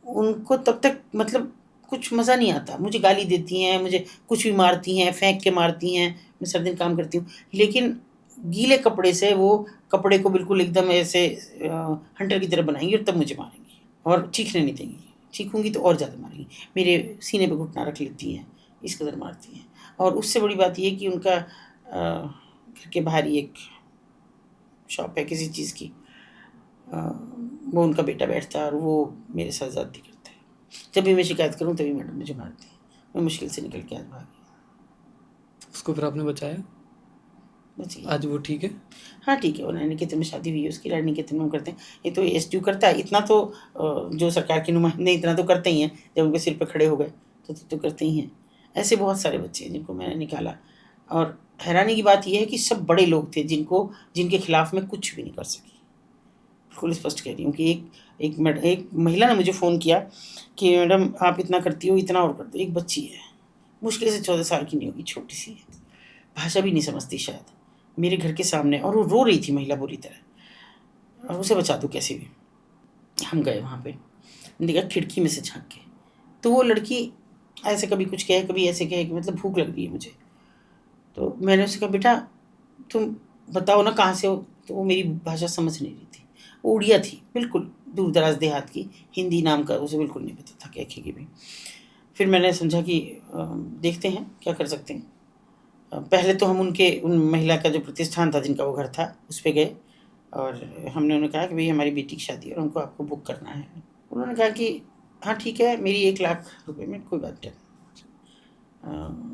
उनको तब तक मतलब कुछ मज़ा नहीं आता, मुझे गाली देती हैं, मुझे कुछ भी मारती हैं, फेंक के मारती हैं, मैं सारा दिन काम करती हूँ, लेकिन गीले कपड़े से वो कपड़े को बिल्कुल एकदम ऐसे हंटर की तरह बनाएंगी और तब मुझे मारेंगी और चीखने नहीं देंगी। चीखूंगी तो और ज़्यादा मारेंगी। मेरे सीने पे घुटना रख लेती हैं, इस कदर मारती हैं। और उससे बड़ी बात ये है कि उनका घर के बाहर ही एक शॉप है किसी चीज़ की, वो उनका बेटा बैठता है और वो मेरे साथ ज़्यादती करता है। जब भी मैं शिकायत करूँ तभी मैडम मुझे मारती है। मैं मुश्किल से निकल के आज भागी। उसको फिर आपने बचाया? बची। आज वो ठीक है? हाँ ठीक है, वो रानी निकेतन में शादी हुई है उसकी, रानी निकेतन में वो करते हैं। ये तो एसडीओ करता है, इतना तो जो सरकार के नुमाइंदे इतना तो करते ही हैं। जब उनके सिर पे खड़े हो गए तो करते ही हैं। ऐसे बहुत सारे बच्चे हैं जिनको मैंने निकाला। और हैरानी की बात यह है कि सब बड़े लोग थे जिनके खिलाफ मैं कुछ भी नहीं कर सकी। बिल्कुल स्पष्ट कह रही हूँ कि एक महिला ने मुझे फ़ोन किया कि मैडम आप इतना करती हो, इतना और कर दो। एक बच्ची है, मुश्किल से 14 साल की नहीं होगी, छोटी सी है, भाषा भी नहीं समझती शायद, मेरे घर के सामने, और वो रो रही थी महिला बुरी तरह, और उसे बचा दो कैसे भी। हम गए वहाँ पे, देखा खिड़की में से झाँक के, तो वो लड़की ऐसे कभी कुछ कहे, कभी ऐसे कहे कि मतलब भूख लग रही है मुझे। तो मैंने उससे कहा बेटा तुम बताओ ना कहाँ से हो। तो वो मेरी भाषा समझ नहीं रही थी, वो उड़िया थी, बिल्कुल दूर दराज देहात की, हिंदी नाम का उसे बिल्कुल नहीं पता था कहेगी भी। फिर मैंने समझा कि देखते हैं क्या कर सकते हैं। पहले तो हम उन महिला का जो प्रतिष्ठान था जिनका वो घर था उस पे गए और हमने उन्हें कहा कि भाई हमारी बेटी की शादी है और हमको आपको बुक करना है। उन्होंने कहा कि हाँ ठीक है, मेरी 1 लाख रुपए में कोई बात नहीं।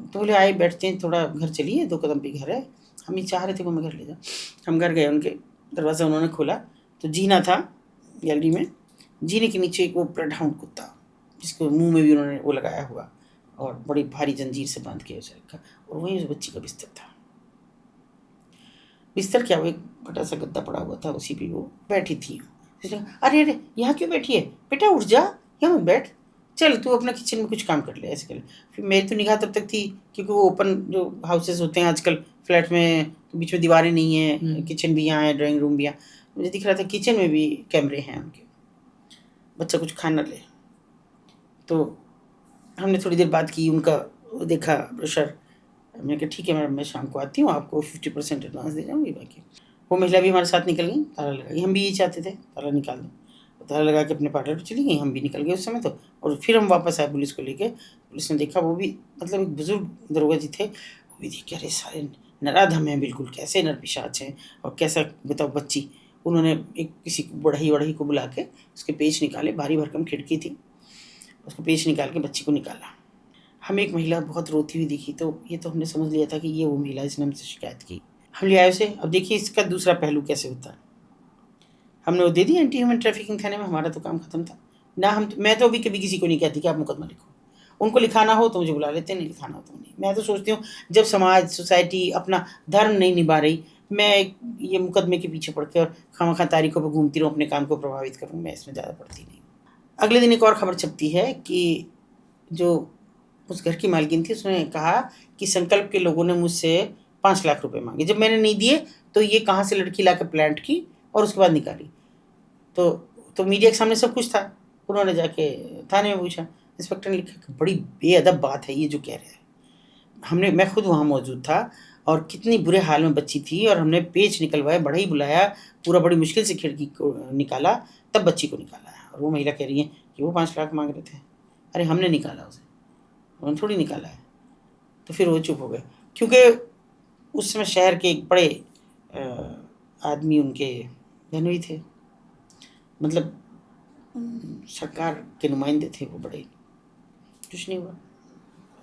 तो बोले आए बैठते हैं, थोड़ा घर चलिए, 2 कदम पे घर है। हम ये चाह रहे थे वो मैं घर ले जाऊँ। हम घर गए, उनके दरवाज़ा उन्होंने खोला तो जीना था गैलरी में। जीने के नीचे एक वो ब्लड हाउंड कुत्ता, जिसको मुँह में भी उन्होंने वो लगाया हुआ और बड़ी भारी जंजीर से बांध के उसे रखा, और वहीं उस बच्ची का बिस्तर था। बिस्तर क्या, वो एक फटा सा गद्दा पड़ा हुआ था, उसी पे वो बैठी थी। उसने कहा, अरे अरे यहाँ क्यों बैठी है बेटा, उठ जा, यहाँ मत बैठ, चल तू अपना किचन में कुछ काम कर ले, ऐसे कर ले। फिर मेरी तो निगाह तब तक थी, क्योंकि वो ओपन जो हाउसेस होते हैं आजकल फ्लैट में, तो बीच में दीवारें नहीं है, किचन भी यहाँ है, ड्राइंग रूम भी यहाँ, मुझे दिख रहा था किचन में भी कैमरे हैं उनके, बच्चा कुछ खा न ले। तो हमने थोड़ी देर बात की, उनका देखा ब्रोशर। मैंने कहा ठीक है मैडम, मैं शाम को आती हूँ, आपको 50% एडवांस दे जाऊँगी, बाकी। वो महिला भी हमारे साथ निकल गई, ताला लगाई। हम भी यही चाहते थे, ताला निकाल दें। तो ताला लगा के अपने पार्लर पे चली गई, हम भी निकल गए उस समय तो। और फिर हम वापस आए पुलिस को लेके। पुलिस ने देखा, वो भी मतलब एक बुजुर्ग दरोगा जी थे, वो भी देख के अरे सारे नराधम हैं बिल्कुल, कैसे नरपिशाच हैं, और कैसा बताओ बच्ची। उन्होंने एक किसी बढ़ई को बुला के उसके पेच निकाले, भारी भरकम खिड़की थी, उसको पेच निकाल के बच्ची को निकाला। हमें एक महिला बहुत रोती हुई दिखी, तो ये तो हमने समझ लिया था कि ये वो महिला जिसने हमसे शिकायत की। हम ले आए उसे। अब देखिए इसका दूसरा पहलू कैसे होता है। हमने वो दे दी एंटी ह्यूमन ट्रैफिकिंग थाने में, हमारा तो काम खत्म था ना। मैं तो अभी कभी किसी को नहीं कहती कि आप मुकदमा लिखो। उनको लिखाना हो तो मुझे बुला लेते हैं, नहीं लिखाना हो तो नहीं। मैं तो सोचती हूँ जब समाज सोसाइटी अपना धर्म नहीं निभा रही, मैं ये मुकदमे के पीछे पड़ के और खामखा तारीखों पर घूमती रहूँ, अपने काम को प्रभावित करूँ, मैं इसमें ज़्यादा पड़ती नहीं। अगले दिन एक और खबर छपती है कि जो उस घर की मालकिन थी, उसने कहा कि संकल्प के लोगों ने मुझसे 5 लाख रुपए मांगे। जब मैंने नहीं दिए तो ये कहाँ से लड़की ला के प्लांट की और उसके बाद निकाली। तो मीडिया के सामने सब कुछ था। उन्होंने जाके थाने में पूछा, इंस्पेक्टर ने लिखा कि बड़ी बेअदब बात है ये जो कह रहे हैं। मैं खुद वहाँ मौजूद था और कितनी बुरे हाल में बच्ची थी, और हमने पेच निकलवाया, बढ़ई बुलाया, पूरा बड़ी मुश्किल से खिड़की को निकाला, तब बच्ची को निकाला है। और वो महिला कह रही है कि वो 5 लाख मांग रहे थे। अरे हमने निकाला उसे, उन्होंने थोड़ी निकाला है। तो फिर वो चुप हो गए, क्योंकि उस समय शहर के एक बड़े आदमी उनके धनवी थे, मतलब सरकार के नुमाइंदे थे वो बड़े। कुछ नहीं हुआ,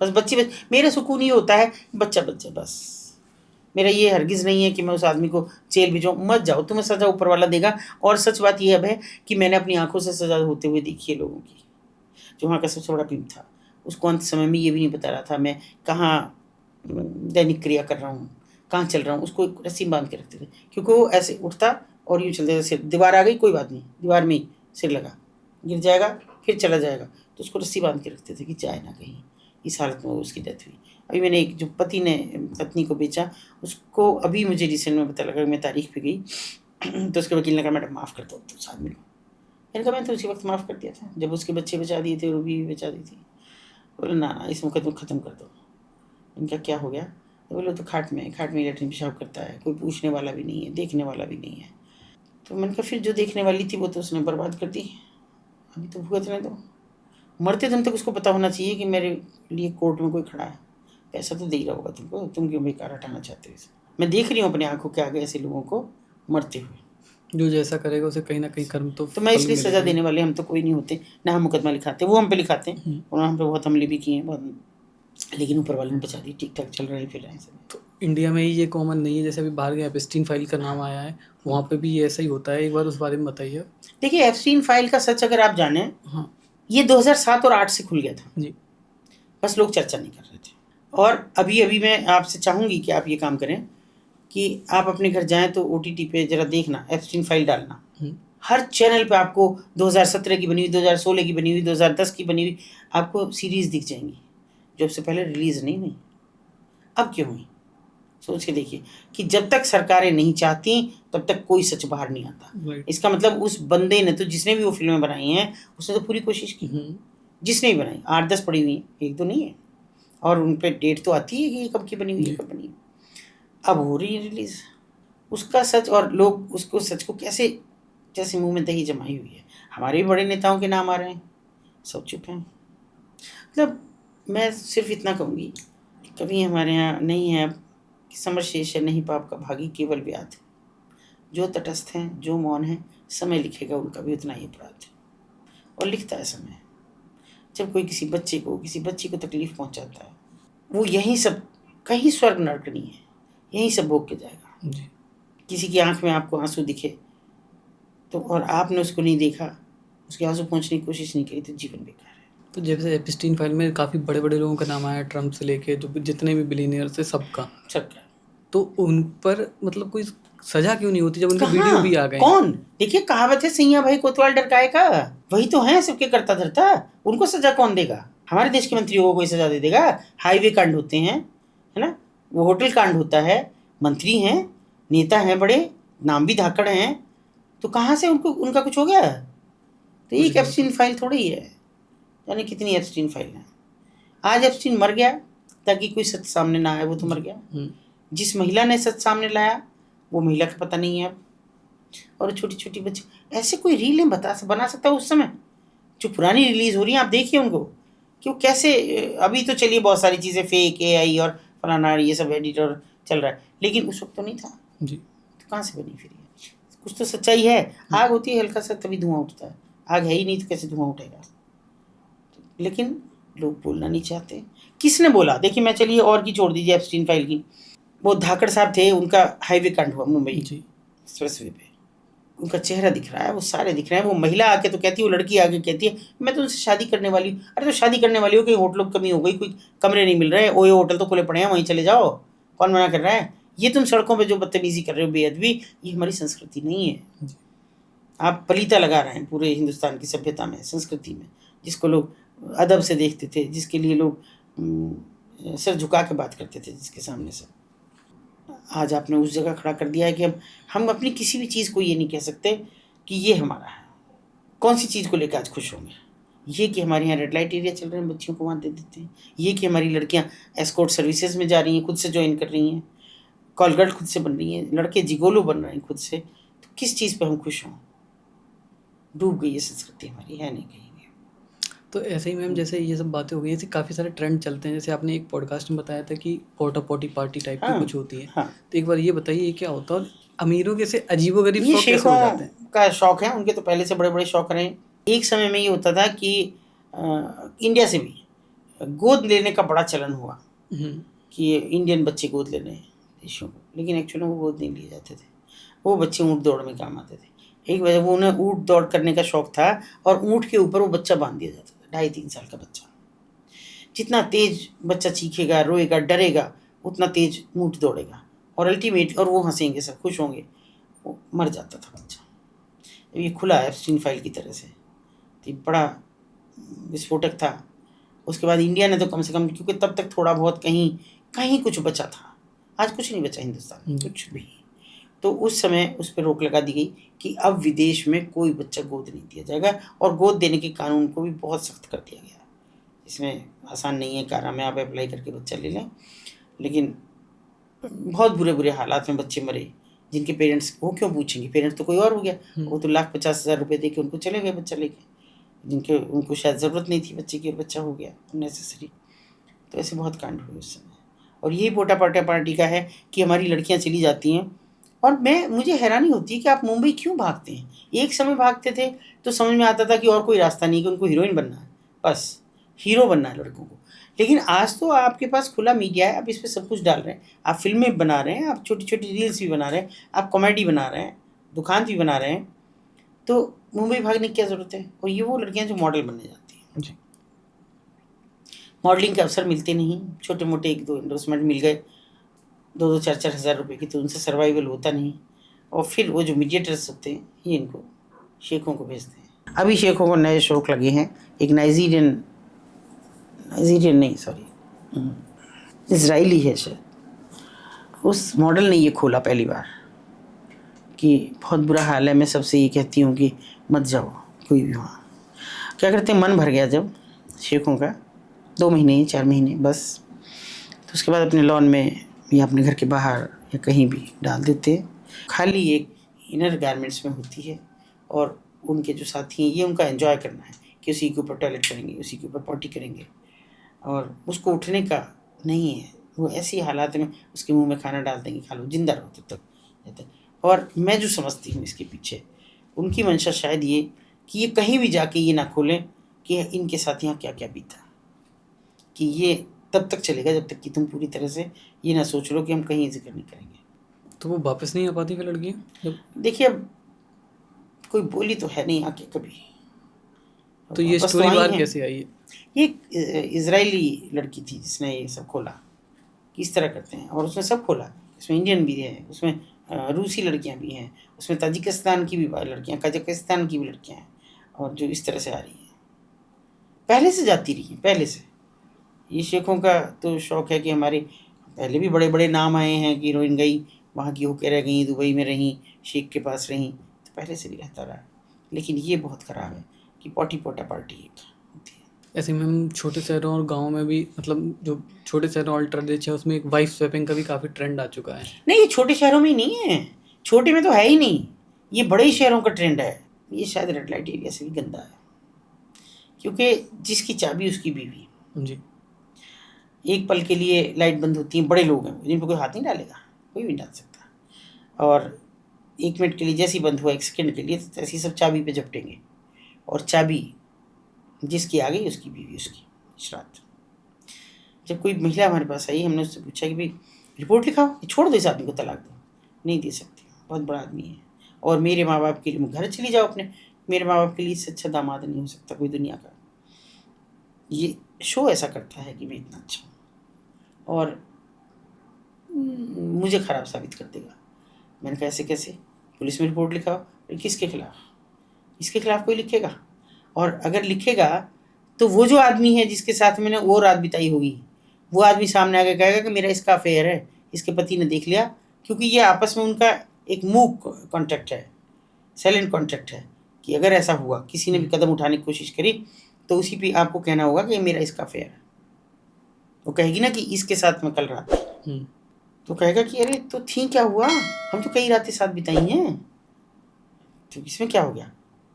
बस मेरा सुकून ये होता है बच्चा बस। मेरा ये हरगिज़ नहीं है कि मैं उस आदमी को जेल भिजवाऊँ। मत जाओ, तुम्हें सज़ा ऊपर वाला देगा। और सच बात ये अब है कि मैंने अपनी आंखों से सज़ा होते हुए देखी है लोगों की। जो वहाँ का सबसे बड़ा पीप था, उसको अंत समय में ये भी नहीं बता रहा था मैं कहाँ दैनिक क्रिया कर रहा हूँ, कहाँ चल रहा हूँ। उसको एक रस्सी बांध के रखते थे, क्योंकि वो ऐसे उठता और यूँ चलता था। सिर दीवार आ गई कोई बात नहीं, दीवार में ही सिर लगा, गिर जाएगा फिर चला जाएगा, तो उसको रस्सी बांध के रखते थे कि जाए ना कहीं। इस हालत में उसकी डेथ हुई। अभी मैंने एक जो पति ने पत्नी को बेचा, उसको अभी मुझे रिसेंट में पता लगा, मैं तारीख पे गई तो उसके वकील ने कहा मैडम माफ़ कर दो तो साथ मिलो। मैंने कहा मैं तो उसी वक्त माफ़ कर दिया था जब उसके बच्चे बचा दिए थे और वो भी बचा दी थी। बोले ना इस मुकदमे ख़त्म कर दो। इनका क्या हो गया, तो बोले तो खाट में लेटरिन पेशाब करता है, कोई पूछने वाला भी नहीं है, देखने वाला भी नहीं है। तो मैंने कहा फिर जो देखने वाली थी वो तो उसने बर्बाद कर दी, अभी तो भुगतने दो। मरते दम तक उसको पता होना चाहिए कि मेरे लिए कोर्ट में कोई खड़ा है, पैसा तो दे ही रहा होगा तुमको, तुम क्यों बेकार हटाना चाहते हो इसे। मैं देख रही हूँ अपनी आंखों के आगे ऐसे लोगों को मरते हुए। जो जैसा करेगा उसे कहीं ना कहीं कर्म तो तो मैं फल इसलिए सजा मिलेगा ही। देने वाले हम तो कोई नहीं होते, ना हम मुकदमा लिखाते, वो हम पे लिखाते हैं, उन्होंने हम पे बहुत हमले भी किए हैं बहुत, लेकिन ऊपर वाले ने बचा दी, ठीक ठाक चल रहे फिर रहे हैं सब। तो इंडिया में ही ये कॉमन नहीं है, जैसे अभी बाहर के एप्स्टीन फाइल का नाम आया है, वहाँ पे भी ऐसा ही होता है, एक बार उस बारे में बताइए। देखिए एप्स्टीन फाइल का सच अगर आप जाने, हाँ ये 2007 और 8 से खुल गया था, जी। बस लोग चर्चा नहीं कर रहे थे। और अभी अभी मैं आपसे चाहूँगी कि आप ये काम करें कि आप अपने घर जाएं तो OTT पे जरा देखना, एप्स्टीन फाइल डालना, हर चैनल पे आपको 2017 की बनी हुई, 2016 की बनी हुई, 2010 की बनी हुई आपको सीरीज़ दिख जाएंगी, जो उससे पहले रिलीज़ नहीं हुई। अब क्यों हुई, सोच के देखिए कि जब तक सरकारें नहीं चाहती तब तक कोई सच बाहर नहीं आता। राइट। इसका मतलब उस बंदे ने तो, जिसने भी वो फिल्में बनाई हैं, उसने तो पूरी कोशिश की, जिसने भी बनाई 8-10 पड़ी हुई हैं, एक दो नहीं है, और उन पे डेट तो आती है कि ये कब की बनी हुई है, कब बनी है। अब हो रही है रिलीज़ उसका सच, और लोग उसको सच को कैसे जैसे मुंह में दही जमाई हुई है। हमारे भी बड़े नेताओं के नाम आ रहे हैं, सब चुप हैं। मतलब मैं सिर्फ इतना कहूँगी, कभी हमारे यहाँ नहीं है कि समर शेष है नहीं पाप का भागी केवल व्याध, जो तटस्थ हैं जो मौन है, समय लिखेगा उनका भी उतना ही अपराध। और लिखता है समय, जब कोई किसी बच्चे को, किसी बच्ची को तकलीफ पहुंचाता है, वो यही सब, कहीं स्वर्ग नर्क नहीं है, यही सब भोग के जाएगा जी। किसी की आंख में आपको आंसू दिखे तो, और आपने उसको नहीं देखा, उसके आंसू पहुंचने की कोशिश नहीं करी, तो जीवन बेकार है। तो जैसे एप्स्टीन फाइल में काफ़ी बड़े बड़े लोगों का नाम आया, ट्रम्प से लेके जो जितने भी बिलीनियर थे सबका, सरकार तो उन पर मतलब कोई सजा क्यों नहीं होती जब उनके वीडियो भी आ गए? कौन, देखिए कहावत है सैया भाई कोतवाल डरकाए का, वही तो है सबके करता धरता, उनको सजा कौन देगा? हमारे देश के मंत्रियों को कोई सजा दे देगा? हाईवे कांड होते हैं, है ना, वो होटल कांड होता है, मंत्री हैं, नेता हैं बड़े, नाम भी धाकड़ हैं, तो कहाँ से उनको उनका कुछ हो गया? तो एक एप्स्टीन फाइल थोड़ी ही है, यानी कितनी एप्स्टीन फाइल है। आज एप्स्टीन मर गया ताकि कोई सच सामने ना आए, वो तो मर गया। जिस महिला ने सच सामने लाया वो महिला का पता नहीं है अब। और छोटी छोटी बच्ची ऐसे कोई रीलें बना सकता है उस समय, जो पुरानी रिलीज हो रही हैं, आप देखिए उनको कि वो कैसे, अभी तो चलिए बहुत सारी चीज़ें फेक AI और फलाना ये सब एडिटर चल रहा है, लेकिन उस वक्त तो नहीं था जी। तो कहाँ से बनी फिर ये? कुछ तो सच्चाई है। आग होती है हल्का सा तभी धुआं उठता है, आग है ही नहीं तो कैसे धुआं उठेगा? लेकिन लोग बोलना नहीं चाहते। किसने बोला? देखिए मैं, चलिए और की छोड़ दीजिए एप्स्टीन फाइल की, वो धाकड़ साहब थे, उनका हाईवे कांड हुआ मुंबई एक्सप्रेसवे पे, उनका चेहरा दिख रहा है, वो सारे दिख रहे हैं, वो महिला आके तो कहती है, वो लड़की आके कहती है मैं तो उनसे शादी करने वाली हूँ। अरे तो शादी करने वाली हो, कहीं होटलों की कमी हो गई, कोई कमरे नहीं मिल रहे, ओयो होटल तो खुले पड़े हैं, वहीं चले जाओ, कौन मना कर रहा है? ये तुम सड़कों पर जो बदतमीजी कर रहे हो, बेअदबी, ये हमारी संस्कृति नहीं है। आप पलीता लगा रहे हैं पूरे हिंदुस्तान की सभ्यता में, संस्कृति में, जिसको लोग अदब से देखते थे, जिसके लिए लोग सिर झुका के बात करते थे जिसके सामने से, आज आपने उस जगह खड़ा कर दिया है कि अब हम अपनी किसी भी चीज़ को ये नहीं कह सकते कि ये हमारा है। कौन सी चीज़ को लेकर आज खुश होंगे? ये कि हमारे यहाँ रेड लाइट एरिया चल रहे हैं, बच्चियों को वहाँ दे देते हैं, ये कि हमारी लड़कियाँ एस्कॉर्ट सर्विसेज में जा रही हैं, खुद से ज्वाइन कर रही हैं, कॉल गर्ल खुद से बन रही हैं, लड़के जिगोलो बन रहे हैं खुद से, तो किस चीज़ पर हम खुश हों? डूब गई ये संस्कृति हमारी, है नहीं कहीं भी। तो ऐसे ही मैम, जैसे ये सब बातें हो गई, ऐसे काफ़ी सारे ट्रेंड चलते हैं, जैसे आपने एक पॉडकास्ट में बताया था कि पोर्टा पोटी पार्टी टाइप की कुछ होती है। तो एक बार ये बताइए ये क्या होता है, और अमीरों के से अजीबोगरीब शौक कैसे हो जाते हैं? का शौक है, उनके तो पहले से बड़े बड़े शौक रहे। एक समय में ये होता था कि इंडिया से भी गोद लेने का बड़ा चलन हुआ कि इंडियन बच्चे गोद ले रहे हैं देशों को, लेकिन एक्चुअली वो गोद नहीं लिए जाते थे, वो बच्चे ऊँट दौड़ में काम आते थे। एक वजह वो उन्हें ऊँट दौड़ करने का शौक था, और ऊँट के ऊपर वो बच्चा बांध दिया जाता था, 2.5-3 साल का बच्चा। जितना तेज बच्चा चीखेगा, रोएगा, डरेगा, उतना तेज ऊँट दौड़ेगा, और अल्टीमेट, और वो हंसेंगे, सब खुश होंगे, वो मर जाता था बच्चा। ये खुला है एप्स्टीन फाइल की तरह से, तो बड़ा विस्फोटक था। उसके बाद इंडिया ने तो कम से कम, क्योंकि तब तक थोड़ा बहुत कहीं कहीं कुछ बचा था, आज कुछ नहीं बचा हिंदुस्तान में, कुछ भी। तो उस समय उस पर रोक लगा दी गई कि अब विदेश में कोई बच्चा गोद नहीं दिया जाएगा, और गोद देने के कानून को भी बहुत सख्त कर दिया गया। इसमें आसान नहीं है, कारा में आप अप्लाई करके बच्चा ले लें, लेकिन बहुत बुरे बुरे हालात में बच्चे मरे, जिनके पेरेंट्स, वो क्यों पूछेंगे, पेरेंट्स तो कोई और हो गया, वो तो 1,50,000 रुपये दे के उनको चले गए बच्चा लेके, जिनके उनको शायद ज़रूरत नहीं थी बच्चे की, और बच्चा हो गया अननेसेसरी। तो ऐसे बहुत कांड हुए उस समय। और यही पोटा पाटा पार्टी का है कि हमारी लड़कियां चली जाती हैं, और मुझे हैरानी होती है कि आप मुंबई क्यों भागते हैं। एक समय भागते थे तो समझ में आता था कि और कोई रास्ता नहीं, कि उनको हीरोइन बनना है, बस हीरो बनना है लड़कों को। लेकिन आज तो आपके पास खुला मीडिया है, आप इस पर सब कुछ डाल रहे हैं, आप फिल्में बना रहे हैं, आप छोटी छोटी रील्स भी बना रहे हैं, आप कॉमेडी बना रहे हैं, दुकान भी बना रहे हैं, तो मुंबई भागने की क्या ज़रूरत है। और ये वो लड़कियां जो मॉडल बनने जाती हैं, जी। मॉडलिंग के अवसर मिलते नहीं, छोटे मोटे 1-2 एंडोर्समेंट मिल गए, 2-4 हज़ार रुपये की, तो उनसे सर्वाइवल होता नहीं। और फिर वो जो मीडिएटर्स होते हैं, ये इनको शेखों को भेजते हैं। अभी शेखों को नए शौक लगे हैं, एक नाइजीरियन नहीं, सॉरी, इजराइली है शायद, उस मॉडल ने ये खोला पहली बार कि बहुत बुरा हाल है, मैं सबसे ये कहती हूँ कि मत जाओ कोई भी वहाँ। क्या करते हैं, मन भर गया जब शेखों का, 2 महीने 4 महीने बस, तो उसके बाद अपने लॉन में या अपने घर के बाहर या कहीं भी डाल देते हैं। खाली एक इनर गारमेंट्स में होती है, और उनके जो साथी हैं, ये उनका एंजॉय करना है कि उसी के ऊपर टॉयलेट करेंगे, उसी के ऊपर पॉटी करेंगे, और उसको उठने का नहीं है। वो ऐसी हालात में उसके मुंह में खाना डाल देंगे, खा लो, जिंदा रहो तब तक। और मैं जो समझती हूँ इसके पीछे उनकी मंशा शायद ये कि ये कहीं भी जाके ये ना खोलें कि इनके साथ यहाँ क्या क्या बीता, कि ये तब तक चलेगा जब तक कि तुम पूरी तरह से ये ना सोच लो कि हम कहीं जिक्र नहीं करेंगे। तो वो वापस नहीं आ पाती फिर लड़कियाँ जब? देखिए, अब कोई बोली तो है नहीं आके कभी, तो ये वापस तो स्टोरी आई बाहर हैं। कैसे आई है? ये एक इजरायली लड़की थी जिसने ये सब खोला कि इस तरह करते हैं, और उसने सब खोला। इसमें इंडियन भी है, उसमें रूसी लड़कियां भी हैं, उसमें ताजिकिस्तान की भी लड़कियां, कजाकिस्तान की भी लड़कियां हैं, और जो इस तरह से आ रही हैं, पहले से जाती रही हैं, पहले से। ये शेखों का तो शौक है कि हमारे पहले भी बड़े बड़े नाम आए हैं कि हीरोइन गई वहाँ की होके रह गई, दुबई में रहीं, शेख के पास रहीं, तो पहले से भी रहता रहा। लेकिन ये बहुत ख़राब है कि पोटी पोटा पार्टी एक होती है। ऐसे में हम छोटे शहरों और गाँव में भी, मतलब जो छोटे शहरों अल्ट्रा रिच है उसमें एक वाइफ स्वैपिंग का भी काफ़ी ट्रेंड आ चुका है। नहीं, ये छोटे शहरों में ही नहीं है, छोटे में तो है ही नहीं, ये बड़े ही शहरों का ट्रेंड है। ये शायद रेड लाइट एरिया से भी गंदा है, क्योंकि जिसकी चाबी उसकी बीवी। जी। एक पल के लिए लाइट बंद होती है, बड़े लोग हैं जिन पर कोई हाथ नहीं डालेगा, कोई भी नहीं डाल सकता। और 1 मिनट के लिए जैसे ही बंद हुआ, 1 सेकंड के लिए, तो ऐसी सब चाबी पे झपटेंगे, और चाबी जिसकी आ गई उसकी बीवी, उसकी श्राद्ध। जब कोई महिला हमारे पास आई, हमने उससे पूछा कि भाई रिपोर्ट लिखाओ, छोड़ दो इस आदमी को, तलाक दो। नहीं दे सकती, बहुत बड़ा आदमी है, और मेरे माँ बाप के लिए घर चली जाओ अपने, मेरे माँ बाप के लिए इससे अच्छा दामाद नहीं हो सकता कोई दुनिया का। ये शो ऐसा करता है कि मैं इतना अच्छा हूँ, और मुझे ख़राब साबित कर देगा। मैंने कहा ऐसे कैसे, पुलिस में रिपोर्ट लिखाओ। किसके खिलाफ? इसके खिलाफ कोई लिखेगा, और अगर लिखेगा तो वो जो आदमी है जिसके साथ मैंने वो रात बिताई होगी, वो आदमी सामने आके कहेगा कि मेरा इसका अफेयर है, इसके पति ने देख लिया, क्योंकि ये आपस में उनका एक मूक कॉन्ट्रैक्ट है, साइलेंट कॉन्ट्रैक्ट है, कि अगर ऐसा हुआ, किसी ने भी कदम उठाने की कोशिश करी, तो उसी पे आपको कहना होगा कि मेरा इसका अफेयर है। वो कहेगी ना कि इसके साथ मैं कल रात, तो कहेगा कि अरे तो थी क्या हुआ, हम तो कई रातें साथ बिताई हैं, तो इसमें क्या हो गया।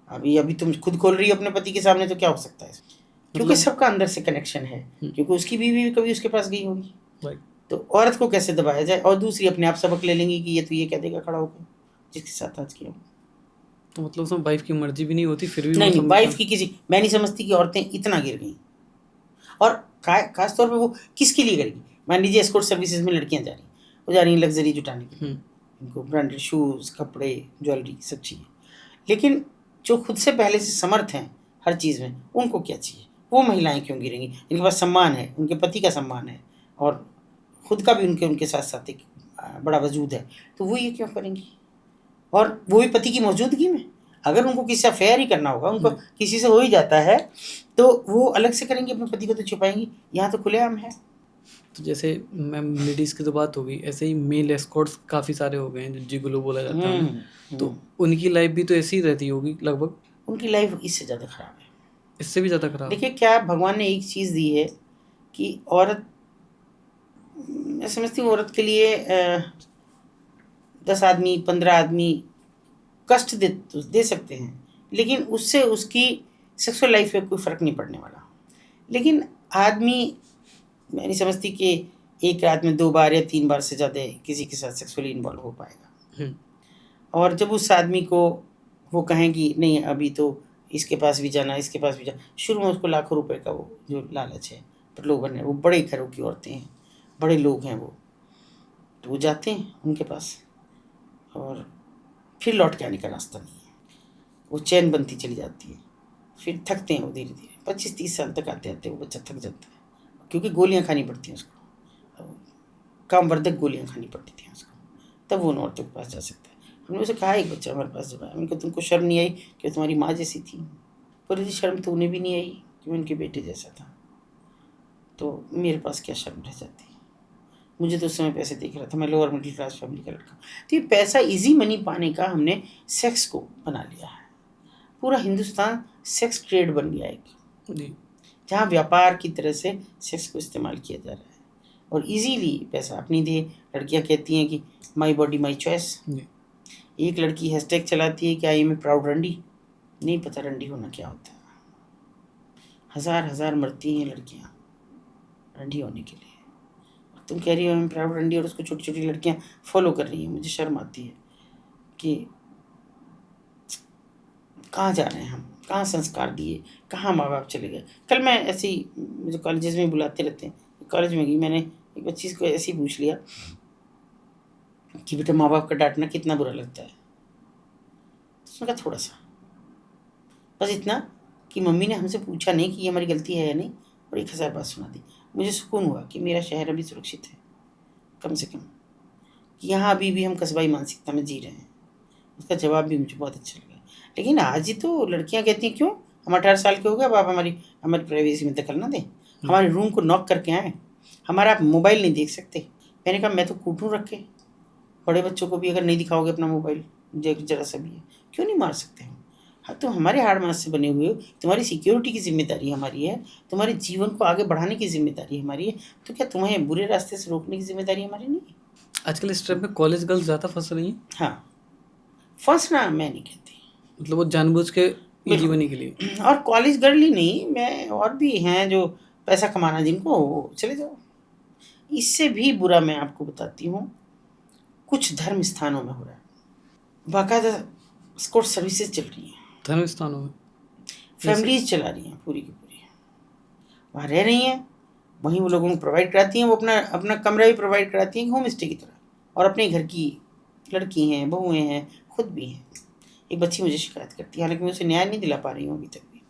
अभी तुम खुद खोल रही हो अपने पति के सामने, तो क्या हो सकता है इसमें? क्योंकि सबका अंदर से कनेक्शन है, क्योंकि उसकी बीवी भी कभी उसके पास गई होगी। तो औरत को कैसे दबाया जाए, और दूसरी अपने आप सबक ले लेंगी कि ये तो ये कह देगा खड़ा होकर जिसके साथ आज किया। तो मतलब उसमें वाइफ की मर्जी भी नहीं होती, फिर भी नहीं, वाइफ की किसी, मैं नहीं समझती कि औरतें इतना गिर गई, और खास तौर पे वो किसके लिए करेगी। मान लीजिए एस्कॉर्ट सर्विसेज में लड़कियां जा रही, वो जा रही हैं लग्जरी जुटाने के लिए, इनको ब्रांडेड शूज़, कपड़े, ज्वेलरी, सब चाहिए। लेकिन जो खुद से पहले से समर्थ हैं हर चीज़ में, उनको क्या चाहिए? वो महिलाएं क्यों गिरेंगी? इनके पास सम्मान है, उनके पति का सम्मान है, और खुद का भी उनके साथ साथ एक बड़ा वजूद है, तो वो ये क्यों करेंगी? और वो भी पति की मौजूदगी में। अगर उनको किसी से अफेयर ही करना होगा, उनको किसी से हो ही जाता है, तो वो अलग से करेंगी, अपने पति को तो छुपाएंगी। यहाँ तो खुलेआम है। तो जैसे मैम लेडीज़ की तो बात होगी, ऐसे ही मेल एस्कॉर्ट्स काफ़ी सारे हो गए हैं, जो जिगोलो बोला जाता है उन्हें। तो उनकी लाइफ भी तो ऐसी ही रहती होगी लगभग? उनकी लाइफ इससे ज़्यादा ख़राब है, इससे भी ज़्यादा ख़राब। देखिए क्या भगवान ने एक चीज़ दी है कि औरत मैं समझती हूँ औरत के लिए 10 आदमी 15 आदमी कष्ट दे सकते हैं, लेकिन उससे उसकी सेक्सुअल लाइफ पे कोई फ़र्क नहीं पड़ने वाला। लेकिन आदमी, मैं नहीं समझती कि एक रात में 2 बार या 3 बार से ज़्यादा किसी के साथ सेक्सुअली इन्वॉल्व हो पाएगा। और जब उस आदमी को वो कहें कि नहीं अभी तो इसके पास भी जाना, इसके पास भी जाना, शुरू में उसको लाखों रुपए का वो जो लालच है, प्रलोभन है, वो बड़े घरों की औरतें हैं, बड़े लोग हैं वो, तो वो जाते हैं उनके पास और फिर लौट के आने का रास्ता नहीं है। वो चैन बनती चली जाती है, फिर थकते हैं वो धीरे धीरे, 25-30 साल तक आते आते वो बच्चा थक जाता है, क्योंकि गोलियां खानी पड़ती हैं उसको, कामवर्धक गोलियां खानी पड़ती थी उसको, तब वो उन औरतों के पास जा सकता है। हमने उसे कहा एक बच्चा हमारे पास जब आया, उनको तुमको शर्म नहीं आई कि तुम्हारी माँ जैसी थी? पर जी शर्म तो उन्हें भी नहीं आई कि मैं उनके बेटे जैसा था, तो मेरे पास क्या शर्म रह जाती। मुझे तो उस समय पैसे देख रहा था, मैं लोअर मिडिल क्लास फैमिली का लड़का। तो ये पैसा इजी मनी पाने का हमने सेक्स को बना लिया है। पूरा हिंदुस्तान सेक्स ट्रेड बन गया एक, जहाँ व्यापार की तरह से सेक्स को इस्तेमाल किया जा रहा है और इजीली पैसा अपनी दे। लड़कियाँ कहती हैं कि माई बॉडी माई चॉइस। एक लड़की हैशटैग चलाती है कि आई एम प्राउड रंडी, नहीं पता रंडी होना क्या होता है। हजार मरती हैं लड़कियाँ रंडी होने के लिए, तुम कह रही हो मैं प्राउड रंडी, और उसको छोटी छोटी लड़कियां फॉलो कर रही हैं। मुझे शर्म आती है कि कहाँ जा रहे हैं हम, कहाँ संस्कार दिए, कहाँ माँ बाप चले गए। कल मैं ऐसे ही, मुझे कॉलेजेस में बुलाते रहते हैं, कॉलेज में गई, मैंने एक बच्ची को ऐसे ही पूछ लिया कि बेटा माँ बाप का डांटना कितना बुरा लगता है? तो उसने कहा थोड़ा सा, बस इतना कि मम्मी ने हमसे पूछा नहीं कि ये हमारी गलती है या नहीं, और 1000 बात सुना दी। मुझे सुकून हुआ कि मेरा शहर अभी सुरक्षित है, कम से कम कि यहाँ अभी भी हम कस्बाई मानसिकता में जी रहे हैं। उसका जवाब भी मुझे बहुत अच्छा लगा। लेकिन आज ही तो लड़कियाँ कहती हैं क्यों हम 18 साल के हो गए, अब आप हमारी प्राइवेसी में दखल ना दें, हमारे रूम को नॉक करके आएँ, हमारा आप मोबाइल नहीं देख सकते। मैंने कहा मैं तो कूटूँ रख के, बड़े बच्चों को भी अगर नहीं दिखाओगे अपना मोबाइल जरा सा भी है, क्यों नहीं मार सकते हम? हाँ, तुम हमारे हाड़ मांस से बने हुए हो, तुम्हारी सिक्योरिटी की जिम्मेदारी हमारी है, तुम्हारे जीवन को आगे बढ़ाने की जिम्मेदारी हमारी है, तो क्या तुम्हें बुरे रास्ते से रोकने की जिम्मेदारी हमारी नहीं है? आजकल इस ट्रैप में कॉलेज गर्ल्स ज़्यादा फंस रही हैं। हाँ, फंसना मैं नहीं कहती, मतलब वो जानबूझ के इजी बनी के लिए। और कॉलेज गर्ल ही नहीं, मैं और भी हैं जो पैसा कमाना जिनको, वो चले जाओ। इससे भी बुरा मैं आपको बताती हूँ, कुछ धर्म स्थानों में हो रहा है, बाकायदा स्कॉट सर्विसेज चल रही हैं, धर्म स्थानों में फैमिलीज चला रही हैं पूरी की पूरी, वहाँ रह रही हैं, वहीं वो लोगों को प्रोवाइड कराती हैं, वो अपना अपना कमरा भी प्रोवाइड कराती हैं होम स्टे की तरह, और अपने घर की लड़की हैं, बहुएँ हैं, खुद भी हैं। एक बच्ची मुझे शिकायत करती है, हालांकि मैं उसे न्याय नहीं दिला पा रही हूँ अभी तक भी।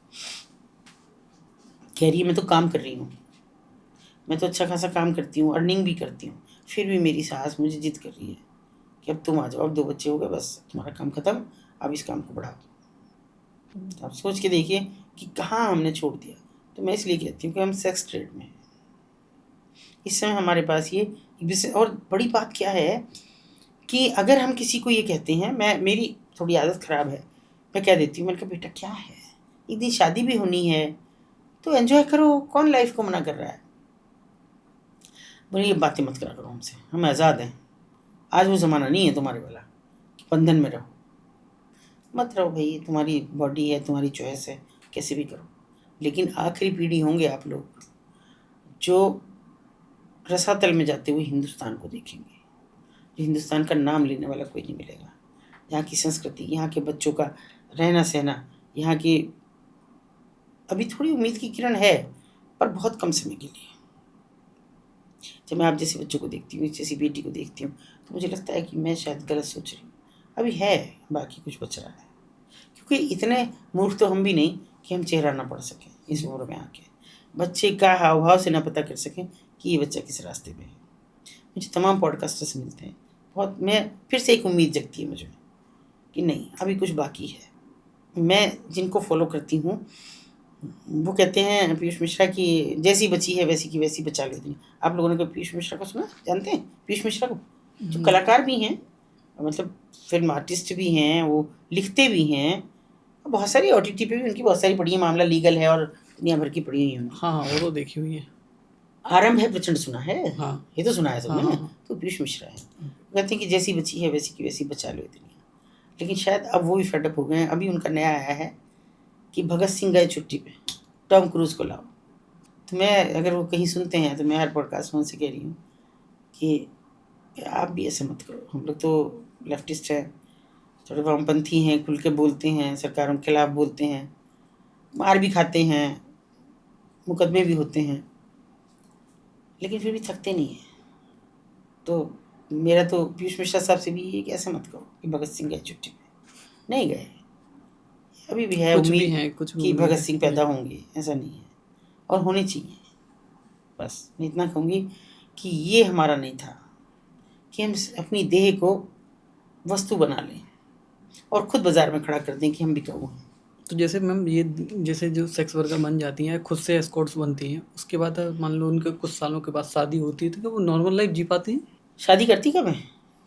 कह रही है मैं तो काम कर रही हूँ, मैं तो अच्छा खासा काम करती हूँ, अर्निंग भी करती हूँ, फिर भी मेरी सास मुझे जिद कर रही है कि अब तुम आ जाओ, अब 2 बच्चे हो गए, बस तुम्हारा काम खत्म, अब इस काम को बढ़ाओ। आप सोच के देखिए कि कहाँ हमने छोड़ दिया। तो मैं इसलिए कहती हूँ कि हम सेक्स ट्रेड में हैं इस समय। हमारे पास ये और बड़ी बात क्या है कि अगर हम किसी को ये कहते हैं, मेरी थोड़ी आदत ख़राब है, मैं कह देती हूँ, मैंने कहा बेटा क्या है, एक दिन शादी भी होनी है तो एंजॉय करो, कौन लाइफ को मना कर रहा है? बोले ये बातें मत करा करो हमसे, हम आज़ाद हैं, आज वो ज़माना नहीं है तुम्हारे वाला कि बंधन में रहो। मत रहो भाई, तुम्हारी बॉडी है, तुम्हारी चॉइस है, कैसे भी करो। लेकिन आखिरी पीढ़ी होंगे आप लोग जो रसातल में जाते हुए हिंदुस्तान को देखेंगे, जो हिंदुस्तान का नाम लेने वाला कोई नहीं मिलेगा। यहाँ की संस्कृति, यहाँ के बच्चों का रहना सहना, यहाँ की अभी थोड़ी उम्मीद की किरण है, पर बहुत कम समय के लिए। जब मैं आप जैसे बच्चों को देखती हूँ, जैसी बेटी को देखती हूँ, तो मुझे लगता है कि मैं शायद गलत सोच रही हूँ। अभी है, बाकी कुछ बच रहा है, क्योंकि इतने मूर्ख तो हम भी नहीं कि हम चेहरा ना पढ़ सकें इस उम्र में आके, बच्चे का हाव भाव से ना पता कर सकें कि ये बच्चा किस रास्ते पे है। मुझे तमाम पॉडकास्टर्स मिलते हैं, बहुत, मैं फिर से एक उम्मीद जगती है मुझे कि नहीं अभी कुछ बाकी है। मैं जिनको फॉलो करती हूँ वो कहते हैं पीयूष मिश्रा की जैसी बची है वैसी की वैसी बचा लो दुनिया। आप लोगों ने कभी पीयूष मिश्रा को सुना, जानते हैं पीयूष मिश्रा को? जो कलाकार भी हैं, मतलब फिल्म आर्टिस्ट भी हैं, वो लिखते भी हैं, बहुत सारी OTT पे भी उनकी बहुत सारी पड़ी है, मामला लीगल है और दुनिया भर की पड़ी हुई है। हाँ वो तो देखी हुई है। आरंभ है प्रचंड सुना है। हाँ। ये तो सुना है हाँ, तुमने। हाँ, हाँ। तो पीयूष मिश्रा है, कहते हैं कि जैसी बची है वैसी की वैसी बचा लो ये दुनिया। लेकिन शायद अब वो भी फेडअप हो गए हैं। अभी उनका नया आया है कि भगत सिंह गए छुट्टी पे, टॉम क्रूज को लाओ। तो मैं, अगर वो कहीं सुनते हैं तो मैं हर पॉडकास्ट में उनसे कह रही हूँ कि आप भी ऐसे मत करो। हम लोग तो लेफ्टिस्ट हैं, थोड़े वामपंथी हैं, खुल के बोलते हैं, सरकारों के खिलाफ बोलते हैं, मार भी खाते हैं, मुकदमे भी होते हैं, लेकिन फिर भी थकते नहीं हैं। तो मेरा तो पीयूष मिश्रा साहब से भी ये कि ऐसे मत कहो कि भगत सिंह गए छुट्टी में। नहीं गए, अभी भी है कुछ भी उम्मीद हैं, कुछ भी कि उम्मीद भगत है। सिंह पैदा होंगे, ऐसा नहीं है, और होने चाहिए। बस मैं इतना कहूँगी कि ये हमारा नहीं था कि हम अपनी देह को वस्तु बना लें और खुद बाजार में खड़ा कर दें कि हम भी गऊ हैं। तो जैसे मैम ये जैसे जो सेक्स वर्कर बन जाती हैं, खुद से एस्कॉर्ट्स बनती हैं, उसके बाद मान लो उनके कुछ सालों के बाद शादी होती है, तो क्या वो नॉर्मल लाइफ जी पाती हैं? शादी करती कब है?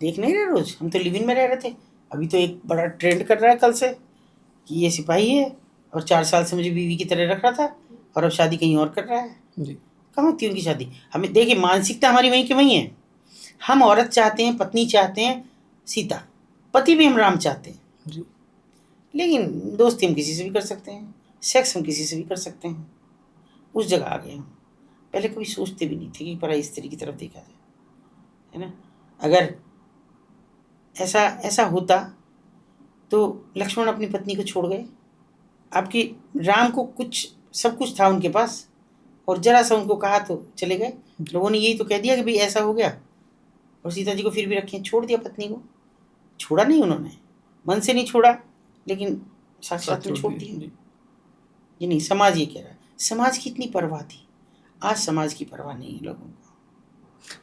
देख नहीं रहे रोज, हम तो लिव इन में रह रहे थे। अभी तो एक बड़ा ट्रेंड कर रहा है कल से कि ये सिपाही है और 4 साल से मुझे बीवी की तरह रख रहा था और अब शादी कहीं और कर रहा है। जी। कहाँ होती है उनकी शादी? हमें देखिए, मानसिकता हमारी वहीं की वहीं है। हम औरत चाहते हैं, पत्नी चाहते हैं सीता, पति भी हम राम चाहते हैं, जी। लेकिन दोस्ती हम किसी से भी कर सकते हैं, सेक्स हम किसी से भी कर सकते हैं। उस जगह आ गए हम। पहले कभी सोचते भी नहीं थे कि पराई स्त्री की तरफ देखा जाए, है ना। अगर ऐसा ऐसा होता तो लक्ष्मण अपनी पत्नी को छोड़ गए। आपकी राम को कुछ सब कुछ था उनके पास, और जरा सा उनको कहा तो चले गए। लोगों ने यही तो कह दिया कि भाई ऐसा हो गया, और सीता जी को फिर भी रखे, छोड़ दिया पत्नी को। छोड़ा नहीं उन्होंने, मन से नहीं छोड़ा, लेकिन साक्षात में छोड़ दिया। जी। ये नहीं, समाज ये कह रहा है। समाज की इतनी परवाह थी, आज समाज की परवाह नहीं है लोगों को।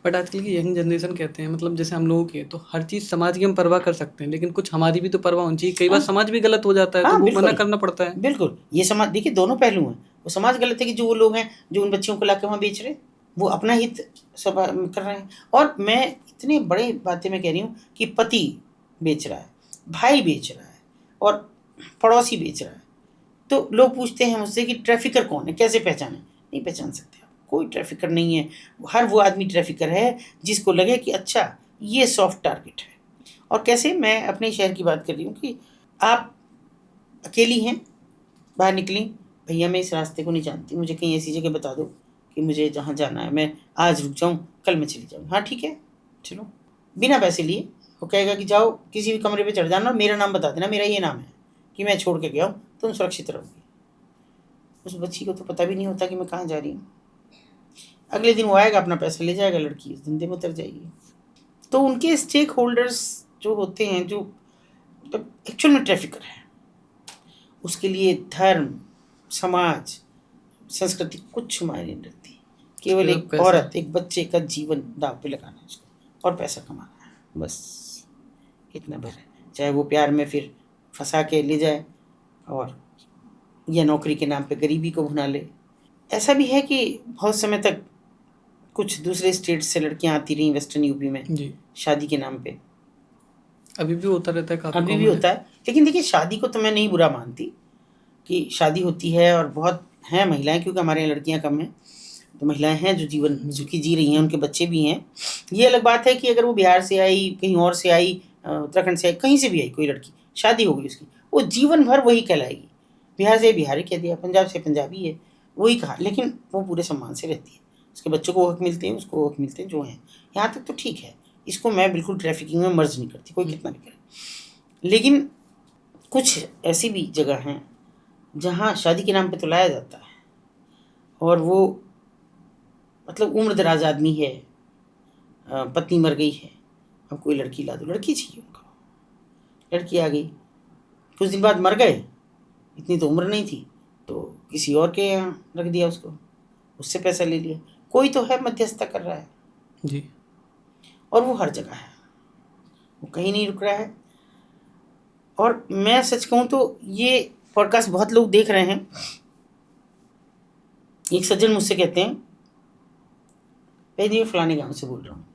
बट आजकल की यंग जनरेशन कहते हैं, मतलब जैसे हम लोगों की है, तो हर चीज़ समाज की हम परवाह कर सकते हैं, लेकिन कुछ हमारी भी तो परवाह होनी चाहिए। कई बार हाँ समाज भी गलत हो जाता है, तो हाँ, वो मना बिल्कुल करना पड़ता है। बिल्कुल। ये समाज, देखिए दोनों पहलू हैं। वो समाज गलत है कि जो वो लोग हैं जो उन बच्चियों को लाके वहाँ बेच रहे हैं, वो अपना हित सब कर रहे हैं। और मैं इतनी बड़ी बातें मैं कह रही हूँ कि पति बेच रहा है, भाई बेच रहा है, और पड़ोसी बेच रहा है। तो लोग पूछते हैं मुझसे कि ट्रैफिकर कौन है, कैसे पहचाने? नहीं पहचान सकते आप, कोई ट्रैफिकर नहीं है। हर वो आदमी ट्रैफिकर है जिसको लगे कि अच्छा ये सॉफ्ट टारगेट है। और कैसे, मैं अपने शहर की बात कर रही हूँ कि आप अकेली हैं, बाहर निकली, भैया मैं इस रास्ते को नहीं जानती, मुझे कहीं ऐसी जगह बता दो कि मुझे जहाँ जाना है, मैं आज रुक जाऊँ, कल मैं चली जाऊँ। हाँ ठीक है, चलो, बिना पैसे लिए। वो कहेगा कि जाओ किसी भी कमरे पे चढ़ जाना और मेरा नाम बता देना, मेरा ये नाम है कि मैं छोड़ के गया हूँ, तुम सुरक्षित रहोगी। उस बच्ची को तो पता भी नहीं होता कि मैं कहाँ जा रही हूँ। अगले दिन वो आएगा, अपना पैसा ले जाएगा, लड़की उस धंधे में उतर जाएगी। तो उनके स्टेक होल्डर्स जो होते हैं, जो एक्चुअल में ट्रैफिकर है, उसके लिए धर्म, समाज, संस्कृति कुछ मायने नहीं रखती। केवल सिर्फ एक पैसा। औरत, एक बच्चे का जीवन दाव पे लगाना है उसको, और पैसा कमाना है, बस इतना भर है। चाहे वो प्यार में फिर फंसा के ले जाए, और या नौकरी के नाम पे गरीबी को भुना ले। ऐसा भी है कि बहुत समय तक कुछ दूसरे स्टेट से लड़कियां आती रहीं वेस्टर्न यूपी में जी। शादी के नाम पे। अभी भी होता रहता है, काफ़ी अभी भी कॉमन होता है। है, लेकिन देखिए शादी को तो मैं नहीं बुरा मानती कि शादी होती है, और बहुत हैं महिलाएं, क्योंकि हमारे यहाँ लड़कियां कम हैं, तो महिलाएं हैं जो जीवन जी। सुखी जी रही हैं, उनके बच्चे भी हैं। ये अलग बात है कि अगर वो बिहार से आई, कहीं और से आई, उत्तराखंड से आई, कहीं से भी आई कोई लड़की, शादी हो गई उसकी, वो जीवन भर वही कहलाएगी। बिहार से बिहारी कह दिया, पंजाब से पंजाबी है, वही कहा, लेकिन वो पूरे सम्मान से रहती है। उसके बच्चों को हक मिलते हैं, उसको हक मिलते हैं जो हैं। यहाँ तक तो ठीक है, इसको मैं बिल्कुल ट्रैफिकिंग में मर्ज नहीं करती, कोई कितना भी करे। लेकिन कुछ ऐसी भी जगह हैं जहाँ शादी के नाम पे तो लाया जाता है, और वो मतलब उम्र दराज आदमी है, पत्नी मर गई है, अब कोई लड़की ला दो, लड़की चाहिए उनको, लड़की आ गई, कुछ दिन बाद मर गए, इतनी तो उम्र नहीं थी, तो किसी और के यहाँ रख दिया उसको, उससे पैसा ले लिया। कोई तो है मध्यस्थता कर रहा है, जी। और वो हर जगह है, वो कहीं नहीं रुक रहा है। और मैं सच कहूँ तो ये पॉडकास्ट बहुत लोग देख रहे हैं। एक सज्जन मुझसे कहते हैं, भाई जी मैं फलाने गाँव से बोल रहा हूँ।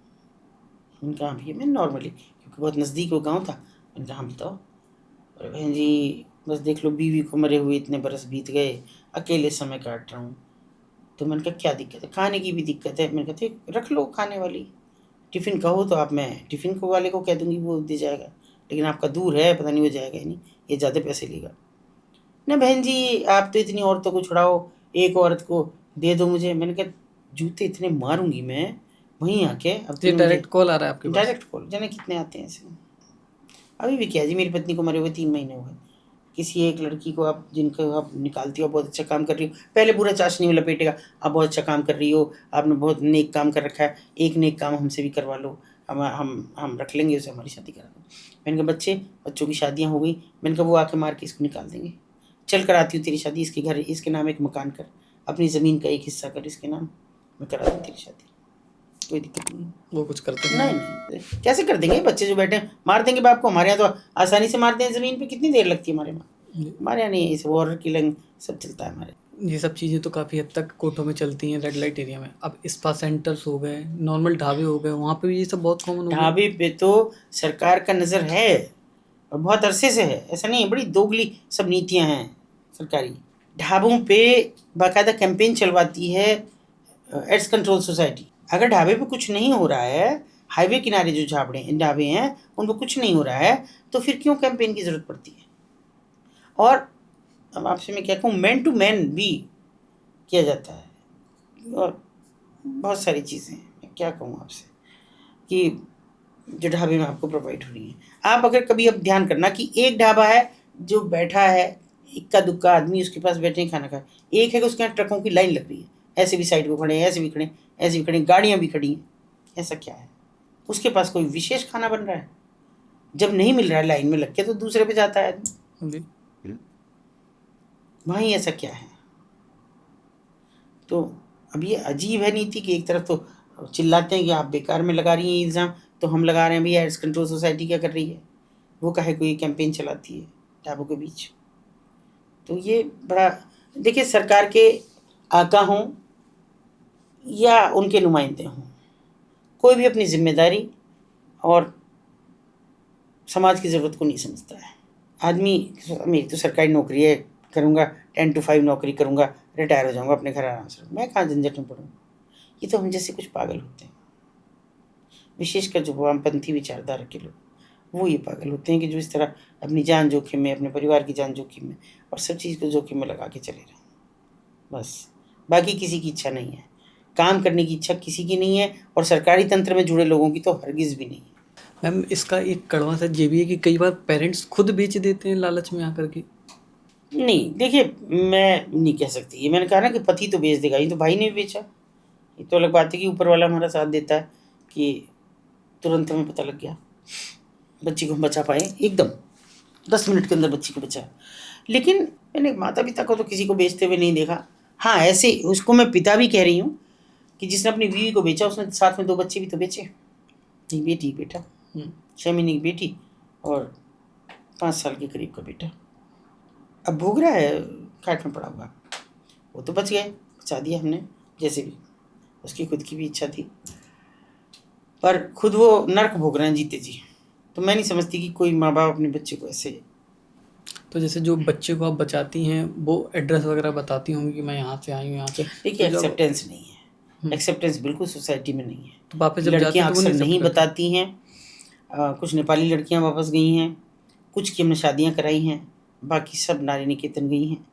मैंने कहा भैया, मैं नॉर्मली, क्योंकि बहुत नज़दीक वो गाँव था, मैंने कहा बताओ। अरे बहन जी, बस देख लो बीवी को मरे हुए इतने बरस बीत गए, अकेले समय काट रहा हूँ। तो मैंने कहा क्या दिक्कत है, खाने की भी दिक्कत है। मैंने कहा ठीक रख लो खाने वाली, टिफ़िन कहो तो आप, मैं टिफ़िन को वाले को कह दूँगी वो दे जाएगा, लेकिन आपका दूर है, पता नहीं वो जाएगा ही नहीं, ये ज़्यादा पैसे लेगा। ना बहन जी आप तो इतनी औरतों को छुड़ाओ, एक औरत को दे दो मुझे। मैंने कहा जूते इतने मारूँगी मैं वहीं आके। अब ये तूने मुझे डायरेक्ट कॉल आ रहा है आपके पास? डायरेक्ट कॉल, जाने कितने आते हैं ऐसे। अभी भी क्या है जी, मेरी पत्नी को मरे हुए 3 महीने हुए। किसी एक लड़की को आप, जिनको आप निकालती हो, बहुत अच्छा काम कर रही हो, पहले पूरा चाशनी में लपेटेगा, आप बहुत अच्छा काम कर रही हो, आपने बहुत नेक काम कर रखा है, एक नेक काम हमसे भी करवा लो, हम रख लेंगे उसे, हमारी शादी करा दो। मैंने कहा बच्चों की शादियाँ हो गई, मैंने कहा वो आके मार के इसको निकाल देंगे। चल कराती हूँ तेरी शादी, इसके घर इसके नाम एक मकान कर, अपनी ज़मीन का एक हिस्सा कर इसके नाम, मैं करा दूँ तेरी शादी, कोई दिक्कत नहीं है। वो कुछ करते नहीं नहीं, कैसे कर देंगे, बच्चे जो बैठे हैं मार देंगे बाप को। हमारे यहाँ तो आसानी से मारते हैं, ज़मीन पे कितनी देर लगती है हमारे यहाँ। हमारे यहाँ नहीं, इस वाटर किलिंग सब चलता है हमारे। ये सब चीज़ें तो काफ़ी हद तक कोर्टों में चलती हैं, रेड लाइट एरिया में। अब स्पा सेंटर्स हो गए, नॉर्मल ढाबे हो गए, वहाँ पे भी ये सब बहुत कॉमन हो गया। ढाबे पे तो सरकार का नज़र है और बहुत अरसे से है, ऐसा नहीं है, बड़ी दोगली सब नीतियाँ हैं सरकारी। ढाबों पे बाकायदा कैंपेन चलवाती है एड्स कंट्रोल सोसाइटी। अगर ढाबे पे कुछ नहीं हो रहा है, हाईवे किनारे जो ढाबे हैं उन पर कुछ नहीं हो रहा है, तो फिर क्यों कैंपेन की ज़रूरत पड़ती है। और अब आपसे मैं क्या कहूँ, मैन टू मैन भी किया जाता है और बहुत सारी चीज़ें हैं। मैं क्या कहूँ आपसे कि जो ढाबे में आपको प्रोवाइड हो रही हैं। आप अगर कभी अब ध्यान करना कि एक ढाबा है जो बैठा है, इक्का दुक्का आदमी उसके पास बैठे हैं खाना खा, एक है कि उसके यहाँ ट्रकों की लाइन लग रही है, ऐसे भी साइड को खड़े हैं, ऐसे भी खड़े हैं, ऐसे भी खड़े हैं, गाड़ियाँ भी खड़ी हैं। ऐसा क्या है, उसके पास कोई विशेष खाना बन रहा है? जब नहीं मिल रहा है लाइन में लग के तो दूसरे पे जाता है आदमी। जी। वहीं ऐसा क्या है? तो अब ये अजीब है नीति कि एक तरफ तो चिल्लाते हैं कि आप बेकार में लगा रही हैं इल्ज़ाम, तो हम लगा रहे हैं भैया एड्स कंट्रोल सोसाइटी क्या कर रही है, वो काहे कोई कैंपेन चलाती है ढाबों के बीच। तो ये बड़ा, देखिए सरकार के आका हों या उनके नुमाइंदे हों, कोई भी अपनी जिम्मेदारी और समाज की ज़रूरत को नहीं समझता है। आदमी, मेरी तो सरकारी नौकरी है, करूँगा 10 to 5 नौकरी करूँगा, रिटायर हो जाऊँगा अपने घर आराम से, मैं कहाँ झंझट में पड़ूँ। ये तो हम जैसे कुछ पागल होते हैं, विशेषकर जो वामपंथी विचारधारा के लोग, वो ये पागल होते हैं कि जो इस तरह अपनी जान जोखिम में, अपने परिवार की जान जोखिम में और सब चीज़ को जोखिम में लगा के चले रहे हैं। बस बाकी किसी की इच्छा नहीं है, काम करने की इच्छा किसी की नहीं है, और सरकारी तंत्र में जुड़े लोगों की तो हरगिज़ भी नहीं है। मैम इसका एक कड़वा सच ये भी है कि कई बार पेरेंट्स खुद बेच देते हैं लालच में आकर के। नहीं देखिए, मैं नहीं कह सकती, ये मैंने कहा ना कि पति तो बेच देगा, ये तो भाई ने भी बेचा। ये तो अलग बात है कि ऊपर वाला हमारा साथ देता है कि तुरंत हमें पता लग गया, बच्ची को हम बचा पाए एकदम 10 मिनट के अंदर बच्ची को बचाया। लेकिन मैंने माता पिता को तो किसी को बेचते हुए नहीं देखा। हाँ ऐसे उसको मैं पिता भी कह रही हूँ कि जिसने अपनी बीवी को बेचा उसने साथ में 2 बच्चे भी तो बेचे। एक बेटी एक बेटा, 6 महीने की बेटी और 5 साल के करीब का बेटा। अब भोग रहा है खाट में पड़ा हुआ, वो तो बच गए, बचा दिया हमने जैसे भी, उसकी खुद की भी इच्छा थी, पर खुद वो नर्क भोग रहे हैं जीते जी। तो मैं नहीं समझती कि कोई माँ बाप अपने बच्चे को ऐसे। तो जैसे जो बच्चे को आप बचाती हैं वो एड्रेस वगैरह बताती होंगी कि मैं यहाँ से आई हूँ, यहाँ से। देखिए तो जब एक्सेप्टेंस नहीं है, एक्सेप्टेंस बिल्कुल सोसाइटी में नहीं है। तो वापस जब जाते लड़कियां हैं तो वो अक्सर नहीं accept करते। बताती हैं। कुछ नेपाली लड़कियां वापस गई हैं, कुछ की हमने शादियां कराई हैं, बाकी सब नारी निकेतन गई हैं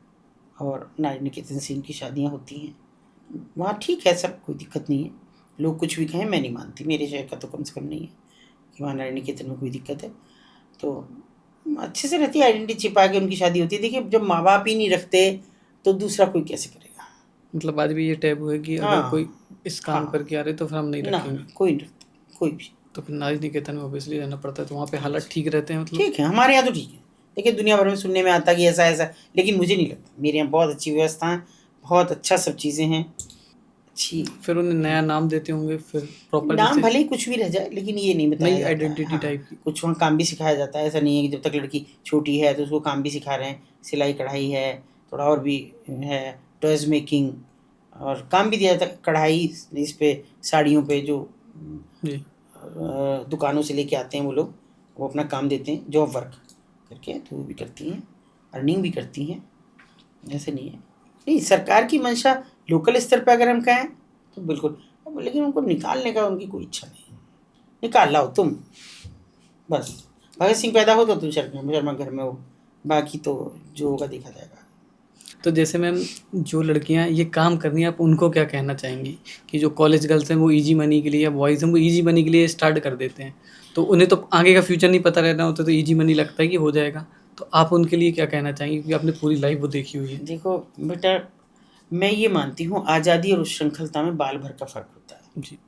और नारी निकेतन से इनकी शादियां होती हैं। वहाँ ठीक है, सब कोई दिक्कत नहीं है। लोग कुछ भी कहें मैं नहीं मानती, मेरे शहर का तो कम से कम नहीं है कि वहाँ नारी निकेतन में कोई दिक्कत है। तो अच्छे से रहती है, आइडेंटिटी छिपा के उनकी शादी होती है। देखिए जब माँ बाप ही नहीं रखते तो दूसरा कोई कैसे करेगा। मतलब आज भी ये टैबू है कि अगर हाँ कोई इस काम हाँ, करके आ रहे तो फिर हम नहीं ना रखेंगे। कोई नहीं रखता, कोई भी। तो फिर नारी निकेतन में ऑब्वियसली रहना पड़ता है, तो वहाँ पे हालात ठीक रहते हैं मतलब। ठीक है, हमारे यहाँ तो ठीक है। देखिए दुनिया भर में सुनने में आता कि ऐसा ऐसा, लेकिन मुझे नहीं लगता। मेरे यहाँ बहुत अच्छी व्यवस्था है, बहुत अच्छा सब चीज़ें हैं अच्छी। फिर उन्हें नया नाम देते होंगे फिर प्रॉपर, नाम जैसे भले ही कुछ भी रह जाए, लेकिन ये नहीं बताया नई जाता है। आइडेंटिटी हाँ, टाइप की। कुछ वहाँ काम भी सिखाया जाता है। ऐसा नहीं है कि जब तक लड़की छोटी है तो उसको काम भी सिखा रहे हैं, सिलाई कढ़ाई है, थोड़ा और भी है, टॉयज़ मेकिंग, और काम भी दिया जाता है। कढ़ाई इस पे साड़ियों पे जो जी। दुकानों से लेके आते हैं वो लोग, वो अपना काम देते हैं जॉब वर्क करके, तो वो भी करती हैं, अर्निंग भी करती हैं, ऐसे नहीं है। नहीं, सरकार की मंशा लोकल स्तर पे अगर हम कहें तो बिल्कुल, लेकिन उनको निकालने का उनकी कोई इच्छा नहीं है। निकाल लाओ तुम, बस। भगत सिंह पैदा हो तो तुम शर्मा घर में हो, बाकी तो जो होगा देखा जाएगा। तो जैसे मैम, जो लड़कियां ये काम कर रही हैं, आप उनको क्या कहना चाहेंगी कि जो कॉलेज गर्ल्स हैं वो इजी मनी के लिए, या बॉयज़ हैं वो इजी मनी के लिए स्टार्ट कर देते हैं, तो उन्हें तो आगे का फ्यूचर नहीं पता रहना होता, तो इजी मनी लगता है कि हो जाएगा, तो आप उनके लिए क्या कहना चाहेंगे, क्योंकि आपने पूरी लाइफ वो देखी हुई है। देखो बेटा, मैं ये मानती हूँ आज़ादी और उच्छृंखलता में बाल भर का फ़र्क होता है। जी।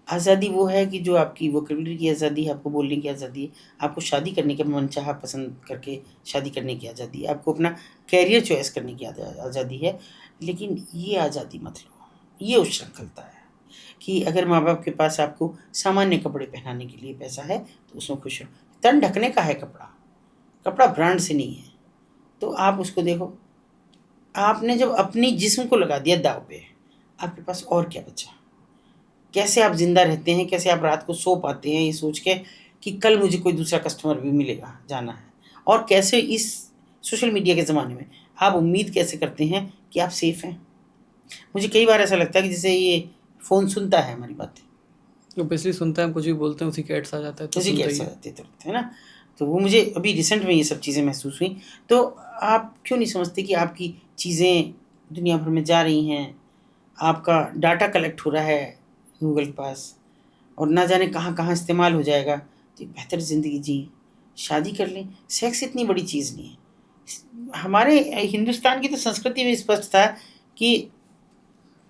आज़ादी वो है कि जो आपकी वोकेबलरी की आज़ादी है, आपको बोलने की आज़ादी है, आपको शादी करने का मनचाहा पसंद करके शादी करने की आज़ादी है, आपको अपना कैरियर चॉइस करने की आज़ादी है। लेकिन ये आज़ादी मत लो, ये उच्छृंखलता है कि अगर माँ बाप के पास आपको सामान्य कपड़े पहनाने के लिए पैसा है तो उसमें खुश हो। तन ढकने का है कपड़ा, कपड़ा ब्रांड से नहीं है। तो आप उसको देखो, आपने जब अपनी जिस्म को लगा दिया दाव पे, आपके पास और क्या बचा? कैसे आप ज़िंदा रहते हैं, कैसे आप रात को सो पाते हैं ये सोच के कि कल मुझे कोई दूसरा कस्टमर भी मिलेगा, जाना है, और कैसे इस सोशल मीडिया के ज़माने में आप उम्मीद कैसे करते हैं कि आप सेफ़ हैं? मुझे कई बार ऐसा लगता है कि जैसे ये फ़ोन सुनता है हमारी बातें, ऑब्वियसली सुनता है, हम कुछ भी बोलते हैं उसी के एड्स आ जाता है, तो उसी के सुनता ही ऐसा है। रहते तुरंत, है ना? तो वो मुझे अभी रिसेंट में ये सब चीज़ें महसूस हुई। तो आप क्यों नहीं समझते कि आपकी चीज़ें दुनिया भर में जा रही हैं, आपका डाटा कलेक्ट हो रहा है गूगल के पास, और ना जाने कहाँ-कहाँ इस्तेमाल हो जाएगा। तो एक बेहतर ज़िंदगी जिएँ, शादी कर लें, सेक्स इतनी बड़ी चीज़ नहीं है। हमारे हिंदुस्तान की तो संस्कृति में स्पष्ट था कि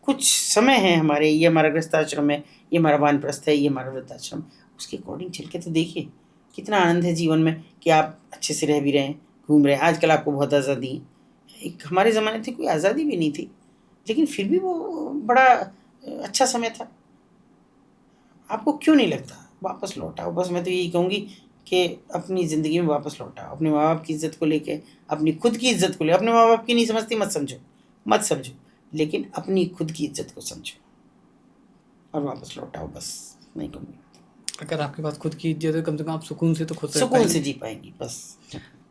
कुछ समय है हमारे, ये हमारा गृहस्थाश्रम है, ये हमारा वानप्रस्थ है, ये हमारा वृद्धाश्रम, उसके अकॉर्डिंग चल के तो देखिए, कितना आनंद है जीवन में कि आप अच्छे से रह भी रहे हैं, घूम रहे हैं। आजकल आपको बहुत आज़ादी है। एक हमारे ज़माने में कोई आज़ादी भी नहीं थी, लेकिन फिर भी वो बड़ा अच्छा समय था। आपको क्यों नहीं लगता? वापस लौट आओ। बस मैं तो यही कहूँगी कि अपनी ज़िंदगी में वापस लौट आओ। अपने माँ-बाप की इज़्ज़त को लेके, अपनी खुद की इज़्ज़त को ले, अपने माँ-बाप की नहीं समझती मत समझो, लेकिन अपनी खुद की इज़्ज़त को समझो और वापस लौट आओ, बस नहीं कहूँगी। अगर आपके पास खुद की इज्जत है, कम से कम आप सुकून से तो खुश रह सुकून से पाएंगे। जी पाएँगी, बस।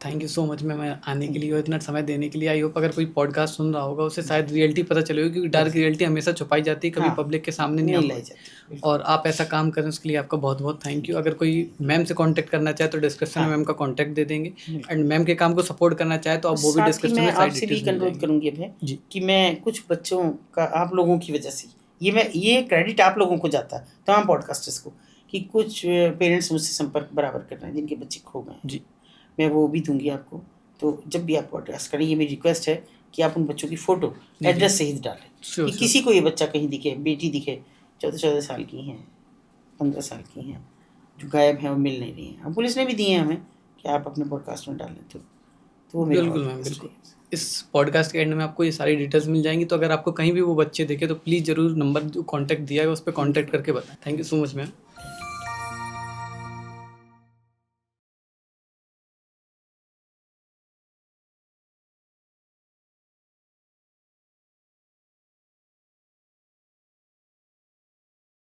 Thank you so much ma'am आने के लिए और इतना समय देने के लिए। आई होप अगर कोई पॉडकास्ट सुन रहा होगा उसे शायद रियलिटी पता चले होगी, क्योंकि डार्क रियलिटी हमेशा छुपाई जाती है, कभी हाँ, पब्लिक के सामने नहीं आ नहीं लाई पाती। जाती, बिल्कुल। और आप ऐसा काम करें उसके लिए आपका बहुत बहुत थैंक यू। अगर कोई मैम से कांटेक्ट करना चाहे तो डिस्क्रिप्शन में हाँ, मैम का कांटेक्ट दे देंगे, बिल्कुल। एंड मैम के काम को सपोर्ट करना चाहे तो आप वो भी साथ ही डिस्क्रिप्शन मैं में सारी आपसे भी डिटेल्स मिल अनुरोध जाएंगी। करूँगी अभय जी। कि मैं कुछ बच्चों का, आप लोगों की वजह से, ये क्रेडिट आप लोगों को जाता है, तमाम पॉडकास्टर्स को, कि कुछ पेरेंट्स मुझसे संपर्क बराबर कर रहे हैं जिनके बच्चे खो गए हैं। जी। मैं वो भी दूँगी आपको। तो जब भी आप पॉडकास्ट करें, ये मेरी रिक्वेस्ट है कि आप उन बच्चों की फ़ोटो जी, एड्रेस सहित डालें, श्योर कि श्योर। किसी को ये बच्चा कहीं दिखे, बेटी दिखे, 14-14 साल की हैं, 15 साल की हैं, जो गायब हैं और मिल नहीं रही हैं। अब पुलिस ने भी दिए हैं हमें कि आप अपने पॉडकास्ट में डालें, तो वो मेरा और बिल्कुल मैम, रिक्वेस्ट बिल्कुल। है। इस पॉडकास्ट के एंड में आपको ये सारी डिटेल्स मिल जाएंगी, तो अगर आपको कहीं भी वो बच्चे दिखे तो प्लीज़ ज़रूर नंबर जो कॉन्टैक्ट दिया है उस पर कॉन्टैक्ट करके बताएं। Thank you so much ma'am.